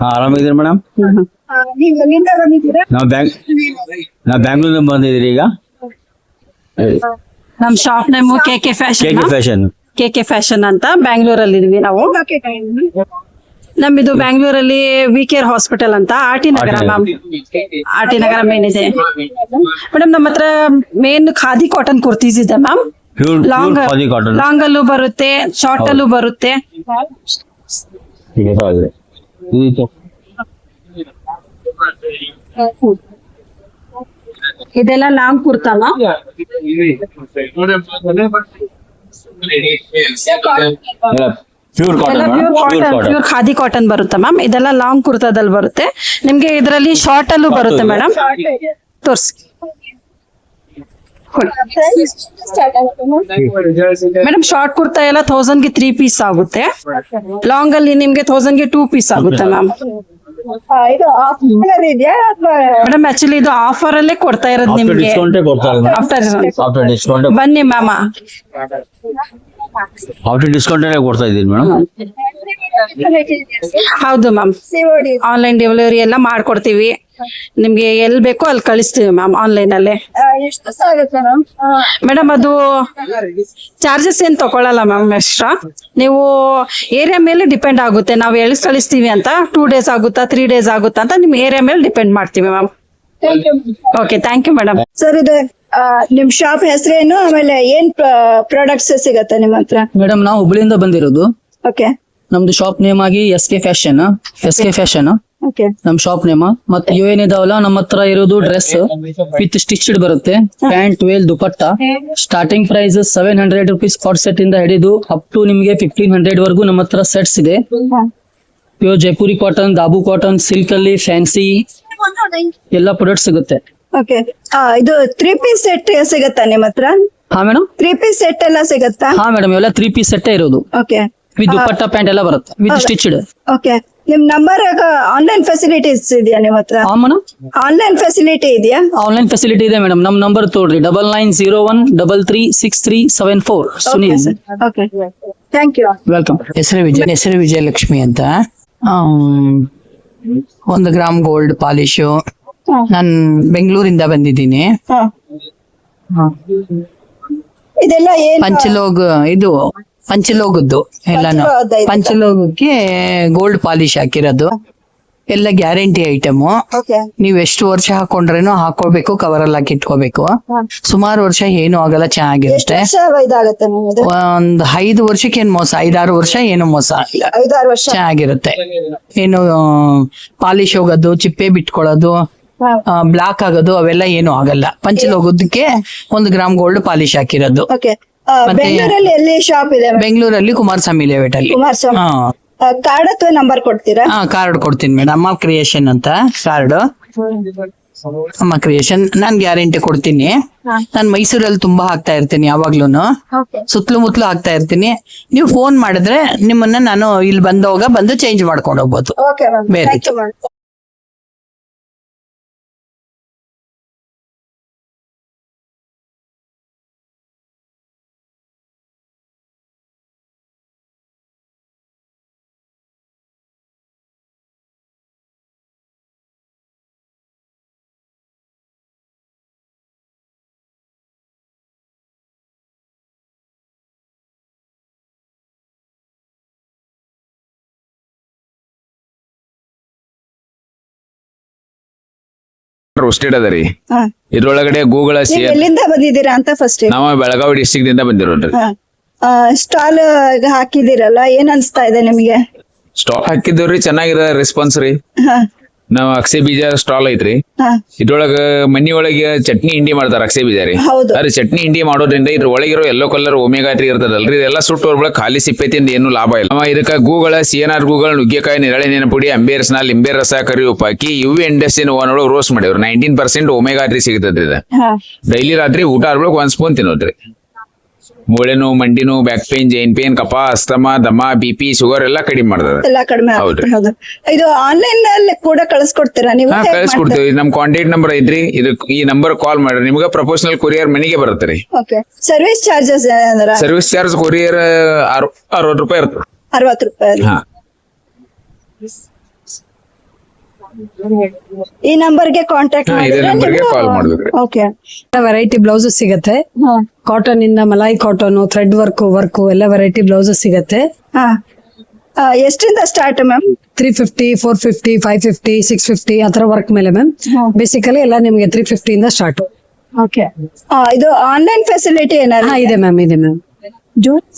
ಆರಾಮಿದ್ದೀರಿ ಮೇಡಮ್? ನಾವು ಬ್ಯಾಂಗ್ಳೂರಿಂದ ಬಂದಿದ್ದೀರಿ ಈಗ. ನಮ್ shop name KK fashion. KK fashion ಅಂತ ಬ್ಯಾಂಗ್ಳೂರಲ್ಲಿ ಇದೀವಿ ನಾವು. ನಮ್ದು ಬ್ಯಾಂಗ್ಳೂರಲ್ಲಿ ವಿಕೇರ್ ಹಾಸ್ಪಿಟಲ್ ಅಂತ ಆರ್ ಟಿ ನಗರ ಮ್ಯಾಮ್. ಆರ್ ಟಿ ನಗರ ಮೇನ್ ಇದೆ ಮೇಡಮ್. ನಮ್ಮ ಹತ್ರ ಮೇನ್ ಖಾದಿ ಕಾಟನ್ ಕುರ್ತೀಸ್ ಇದೆ ಮ್ಯಾಮ್. ಲಾಂಗ್ ಅಲ್ಲೂ ಬರುತ್ತೆ, ಶಾರ್ಟ್ ಅಲ್ಲೂ ಬರುತ್ತೆ. ಇದೆಲ್ಲ ಲಾಂಗ್ ಕುರ್ತಾನ. ಪ್ಯೂರ್ ಖಾದಿ ಕಾಟನ್ ಬರುತ್ತೆ ಮ್ಯಾಮ್. ಇದೆಲ್ಲ ಲಾಂಗ್ ಕುರ್ತಾದಲ್ಲಿ ಬರುತ್ತೆ ನಿಮ್ಗೆ. ಇದರಲ್ಲಿ ಶಾರ್ಟ್ ಅಲ್ಲೂ ಬರುತ್ತೆ ಮೇಡಮ್. ತೋರ್ಸಿ ಮೇಡಮ್. ಶಾರ್ಟ್ ಕುರ್ತಾ ಎಲ್ಲ 1000 ಗೆ 3 ಪೀಸ್ ಆಗುತ್ತೆ. ಲಾಂಗ್ ಅಲ್ಲಿ ನಿಮ್ಗೆ 1000 ಗೆ 2 ಪೀಸ್ ಆಗುತ್ತೆ ಮ್ಯಾಮ್. ಮೇಡಮ್ ಆಕ್ಚುಲಿ ಇದು ಆಫರ್ ಅಲ್ಲೇ ಕೊಡ್ತಾ ಇರೋದು ನಿಮ್ಗೆ. ಬನ್ನಿ ಮ್ಯಾಮ್. ಆಫ್ಟರ್ ಡಿಸ್ಕೌಂಟ್ ಕೊಡ್ತಾ ಇದ್ದೀರಿ ಮೇಡಮ್? ಹೌದು ಮ್ಯಾಮ್. ಆನ್ಲೈನ್ ಡೆಲಿವರಿ ಎಲ್ಲ ಮಾಡ್ಕೊಡ್ತೀವಿ ನಿಮ್ಗೆ. ಎಲ್ಲಿ ಬೇಕೋ ಅಲ್ಲಿ ಕಳಿಸ್ತೀವಿ ಮ್ಯಾಮ್ ಆನ್ಲೈನ್ ಅಲ್ಲೇ. ಮೇಡಮ್ ಅದು ಚಾರ್ಜಸ್ ಏನ್ ತಗೊಳಲ್ಲ ಮ್ಯಾಮ್ ಎಕ್ಸ್ಟ್ರಾ. ನೀವು ಏರಿಯಾ ಮೇಲೆ ಡಿಪೆಂಡ್ ಆಗುತ್ತೆ. ನಾವು ಎಲ್ಲಿ ಕಳಿಸ್ತೀವಿ ಅಂತ 2 days ಆಗುತ್ತಾ 3 days ಆಗುತ್ತಾ ಅಂತ ನಿಮ್ ಏರಿಯಾ ಮೇಲೆ ಡಿಪೆಂಡ್ ಮಾಡ್ತೀವಿ ma'am. Okay, thank you madam. Sir, ಇದು ನಿಮ್ ಶಾಪ್ ಹೆಸರೇನು, ಆಮೇಲೆ ಏನ್ ಪ್ರಾಡಕ್ಟ್ಸ್ ಸಿಗತ್ತೆ ನಿಮ್ಮ ಹತ್ರ? ಮೇಡಮ್ ನಾವು ಹುಬ್ಳಿಯಿಂದ ಬಂದಿರೋದು. ಓಕೆ. ನಮ್ದು ಶಾಪ್ ನೇಮ್ ಆಗಿ SK ಫ್ಯಾಷನ್. ಓಕೆ. ನಮ್ ಶಾಪ್ ನೇಮ್. ಮತ್ತೆ UN ಇದಾವಲ್ಲ, ನಮ್ಮ ಹತ್ರ ಇರೋದು ಡ್ರೆಸ್ ವಿತ್ ಸ್ಟಿಚ್ಡ್ ಬರುತ್ತೆ. Pant, veil, dupatta. Starting price 700 rupees ಕಾಟ್ ಸೆಟ್ ಇಂದ ಹಿಡಿದು ಅಪ್ ಟು ನಿಮ್ಗೆ 1500 ವರೆಗೂ ನಮ್ಮ ಹತ್ರ ಸೆಟ್ಸ್ ಇದೆ. Pure Jaipuri cotton, dabu cotton, silk ಅಲ್ಲಿ ಫ್ಯಾನ್ಸಿ ಎಲ್ಲ ಪ್ರಾಡಕ್ಟ್ ಸಿಗುತ್ತೆ. ಓಕೆ. ಇದು 3 ಪೀಸ್ ಸೆಟ್ ಸಿಗತ್ತಾ ನಿಮ್ಮ ಹತ್ರ? ಹಾ ಮೇಡಮ್. 3 ಪೀಸ್ ಸೆಟ್ ಎಲ್ಲ ಸಿಗತ್ತಾ? ಹಾ ಮೇಡಮ್, ಎಲ್ಲ 3 ಪೀಸ್ ಸೆಟ್ ಇರೋದು. ಓಕೆ. ವಿತ್ ದುಪಟ್ಟ ಪ್ಯಾಂಟ್ ಎಲ್ಲ ಬರುತ್ತೆ ವಿತ್ ಸ್ಟಿಚ್ಡ್. ಓಕೆ. ನಿಮ್ ನಂಬರ್ ಆನ್ಲೈನ್ ಫೆಸಿಲಿಟೀಸ್ ಇದೆಯಾ ನಿಮ್ಮ ಹತ್ರ? ಹಾ ಮೇಡಮ್. ಆನ್ಲೈನ್ ಫೆಸಿಲಿಟಿ ಇದೆಯಾ? ಆನ್ಲೈನ್ ಫೆಸಿಲಿಟಿ ಇದೆ ಮೇಡಮ್. ನಮ್ ನಂಬರ್ ತೋಡ್ರಿ 9901336374. Sunil. Okay, thank you. Welcome. ಹೆಸರು ವಿಜಯಲಕ್ಷ್ಮಿ ಅಂತ. 1 ಗ್ರಾಮ್ ಗೋಲ್ಡ್ ಪಾಲಿಶು. ನಾನು ಬೆಂಗಳೂರಿಂದ ಬಂದಿದ್ದೀನಿ. ಇದೆಲ್ಲ ಏನು? ಪಂಚಲೋಗದ್ದು ಎಲ್ಲಾನು. ಪಂಚಲೋಗಕ್ಕೆ ಗೋಲ್ಡ್ ಪಾಲಿಶ್ ಹಾಕಿರೋದು. ಎಲ್ಲ ಗ್ಯಾರಂಟಿ ಐಟಮ್. ನೀವ್ ಎಷ್ಟು ವರ್ಷ ಹಾಕೊಂಡ್ರೇನು ಹಾಕೋಬೇಕು, ಕವರ್ ಅಲ್ಲಿ ಹಾಕಿ ಇಟ್ಕೋಬೇಕು. ಸುಮಾರು ವರ್ಷ ಏನು ಆಗಲ್ಲ, ಚೆನ್ನಾಗಿರುತ್ತೆ. ಒಂದ್ 5 ವರ್ಷಕ್ಕೆ ಏನ್ ಮೋಸ, 5-6 ವರ್ಷ ಏನು ಮೋಸ ಇಲ್ಲ, ಚೆನ್ನಾಗಿರುತ್ತೆ. ಏನು ಪಾಲಿಶ್ ಹೋಗೋದು, ಚಿಪ್ಪೆ ಬಿಟ್ಕೊಳ್ಳೋದು ಬ್ಲಾಕ್ ಆಗೋದು ಅವೆಲ್ಲ ಏನು ಆಗಲ್ಲ. ಪಂಚಲ್ ಹೋಗೋದಕ್ಕೆ 1 ಗ್ರಾಮ್ ಗೋಲ್ಡ್ ಪಾಲಿಶ್ ಹಾಕಿರೋದು. ಓಕೆ ಮತ್ತೆ ಬೆಂಗಳೂರಲ್ಲಿ ಎಲ್ಲಿ ಶಾಪ್ ಇದೆ ಬೆಂಗಳೂರಲ್ಲಿ ಕುಮಾರಸ್ವಾಮಿ ಲೇಔಟ್ ಅಲ್ಲಿ. ಕುಮಾರಸ್ವಾಮಿ ಕಾರ್ಡ್ ಅಥವಾ ನಂಬರ್ ಕೊಡ್ತೀರಾ? ಕಾರ್ಡ್ ಕೊಡ್ತೀನಿ ಮೇಡಮ್. ಅಮ್ಮ ಕ್ರಿಯೇಷನ್ ಅಂತ ಕಾರ್ಡ್. ಅಮ್ಮ ಕ್ರಿಯೇಷನ್ ನಾನ್ ಗ್ಯಾರಂಟಿ ಕೊಡ್ತೀನಿ. ನಾನ್ ಮೈಸೂರಲ್ಲಿ ತುಂಬಾ ಹಾಕ್ತಾ ಇರ್ತೀನಿ ಯಾವಾಗ್ಲೂನು, ಸುತ್ತಲೂ ಮುತ್ತಲು ಹಾಕ್ತಾ ಇರ್ತೀನಿ. ನೀವು ಫೋನ್ ಮಾಡಿದ್ರೆ ನಿಮ್ಮನ್ನ ನಾನು ಇಲ್ಲಿ ಬಂದು ಚೇಂಜ್ ಮಾಡ್ಕೊಂಡು ಹೋಗ್ಬೋದು. ಬೇರೆ ರೋಸ್ಟೆಡ್ ಅದ ರೀ. ಇದ್ರೊಳಗಡೆ ಗೂಗಲ್ ಎಲ್ಲಿಂದ ಬಂದಿದ್ದೀರಾ ಅಂತ ಫಸ್ಟ್? ನಾವು ಬೆಳಗಾವಿ ಡಿಸ್ಟ್ರಿಕ್ಟ್ ದಿಂದ ಬಂದಿರೋದ್ರಿ. ಸ್ಟಾಲ್ ಹಾಕಿದಿರಲ್ಲ, ಏನ್ ಅನ್ಸ್ತಾ ಇದೆ ನಿಮಗೆ? ಸ್ಟಾಲ್ ಹಾಕಿದವ್ರಿ, ಚೆನ್ನಾಗಿರೋ ರೆಸ್ಪಾನ್ಸ್ ರೀ. ನಾವ್ ಅಕ್ಷೆ ಬೀಜ ಸ್ಟಾಲ್ ಐತ್ರಿ. ಇದ್ರೊಳಗ ಮನಿ ಒಳಗೆ ಚಟ್ನಿ ಹಿಂಡಿ ಮಾಡ್ತಾರ ಅಕ್ಷೆ ಬೀಜ ರೀ. ಅದ್ರ ಚಟ್ನಿ ಹಿಂಡಿ ಮಾಡೋದ್ರಿಂದ ಇದ್ರ ಒಳಗಿರೋ ಎಲ್ಲೋ ಕಲರ್ ಒಮೆಗಾ 3 ಇರ್ತದಲ್ರಿ, ಇದೆಲ್ಲ ಸುಟ್ಟು ಹೊರಬಳಕ್ ಖಾಲಿ ಸಿಪ್ಪೆತಿಂದ ಏನು ಲಾಭ ಇಲ್ಲ. ಇದಕ್ಕ ಗೂಗಲ್ CNR ಗೂಗಲ್ ನುಗ್ಗೆಕಾಯಿ ನೆರಳಿನ ಪುಡಿ ಅಂಬೇರ್ಸ್ನ ಲಿಂಬೆ ರಸ ಕರಿ ಉಪ್ಪು ಹಾಕಿ UV ಇಂಡಸ್ಟ್ರಿನ ಒಳಗೆ ರೋಸ್ಟ್ ಮಾಡಿವ್ರಿ. 19% ಒಮೆಗಾ 3 ಸಿಗ್ತದ್ರಿ. ಇದ ಡೈಲಿ ರಾತ್ರಿ ಊಟ ಆಡ್ಬೇಕು 1 ಸ್ಪೂನ್ ತಿನ್ನೋದ್ರಿ. ಮೂಳೆ ನೋವು, ಮಂಡಿ ನೋವು, ಬ್ಯಾಕ್ ಪೇನ್, ಜೈನ್ ಪೇನ್, ಕಫ, ಅಸ್ತಮಾ, ದಮ, BP, ಶುಗರ್ ಎಲ್ಲ ಕಡಿಮೆ ಮಾಡ್ತಾರೆ. ಎಲ್ಲ ಕಡಿಮೆ. ಹೌದು. ಇದು ಆನ್ಲೈನ್ ನಲ್ಲಿ ಕೂಡ ಕಳಿಸ್ಕೊಡ್ತೀರಾ ನೀವು? ಕಳಿಸ್ಕೊಡ್ತೀವಿ. ನಮ್ ಕಾಂಟ್ಯಾಕ್ಟ್ ನಂಬರ್ ಐತ್ರಿ, ಈ ನಂಬರ್ ಕಾಲ್ ಮಾಡ್ರಿ, ನಿಮ್ಗೆ ಪ್ರೊಫೆಷನಲ್ ಕೊರಿಯರ್ ಮನೆಗೆ ಬರುತ್ತೆ ರೀ. Service charges? Service charge courier 60 ರೂಪಾಯಿ ಇರ್ತದೆ. 60 ರೂಪಾಯಿ. ಈ ನಂಬರ್ಗೆ ಕಾಂಟ್ಯಾಕ್ಟ್ ಮಾಡ್ಬೇಕು. ವೆರೈಟಿ ಬ್ಲೌಸಸ್ ಸಿಗತ್ತೆ. ಕಾಟನ್ ಇಂದ ಮಲಾಯಿ ಕಾಟನ್, ಥ್ರೆಡ್ ವರ್ಕ್ ಎಲ್ಲ ವೆರೈಟಿ ಬ್ಲೌಸಸ್ ಸಿಗತ್ತೆ. ಎಷ್ಟರಿಂದ ಸ್ಟಾರ್ಟ್ ಮ್ಯಾಮ್? 350, 450, 550, 650 ಆತರ ವರ್ಕ್ ಮೇಲೆ ಮ್ಯಾಮ್. ಬೇಸಿಕಲಿ ಎಲ್ಲ ನಿಮ್ಗೆ 350 ಇಂದ ಸ್ಟಾರ್ಟ್. ಇದು ಆನ್ಲೈನ್ ಫೆಸಿಲಿಟಿ ಏನಾದ್ರು ಇದೆ ಮ್ಯಾಮ್? ಇದೆ ಮ್ಯಾಮ್.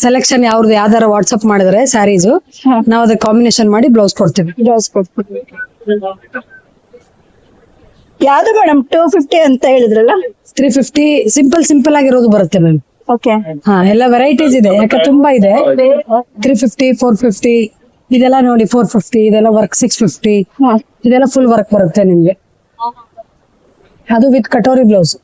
ಸೆಲೆಕ್ಷನ್ ಯಾವ್ದು ಯಾವ್ದಾರ ವಾಟ್ಸ್ಆಪ್ ಮಾಡಿದ್ರೆ ಸ್ಯಾರೀಸ್ ನಾವು ಅದಕ್ಕೆ ಕಾಂಬಿನೇಷನ್ ಮಾಡಿ ಬ್ಲೌಸ್ ಕೊಡ್ತೀವಿ. ಯಾವ್ದು ಮೇಡಮ್? 250 ಅಂತ ಹೇಳಿದ್ರಲ್ಲ. 350 ಸಿಂಪಲ್ ಆಗಿರೋದು ಬರುತ್ತೆ ಮ್ಯಾಮ್. ಎಲ್ಲ ವೆರೈಟೀಸ್ ಇದೆ, ಯಾಕೆ ತುಂಬಾ ಇದೆ. 350, 450 ಇದೆಲ್ಲ ನೋಡಿ. 450 ಇದೆಲ್ಲ ವರ್ಕ್. 650 ಇದೆಲ್ಲ ಫುಲ್ ವರ್ಕ್ ಬರುತ್ತೆ ನಿಮ್ಗೆ. ಅದು ವಿತ್ ಕಟೋರಿ ಬ್ಲೌಸ್.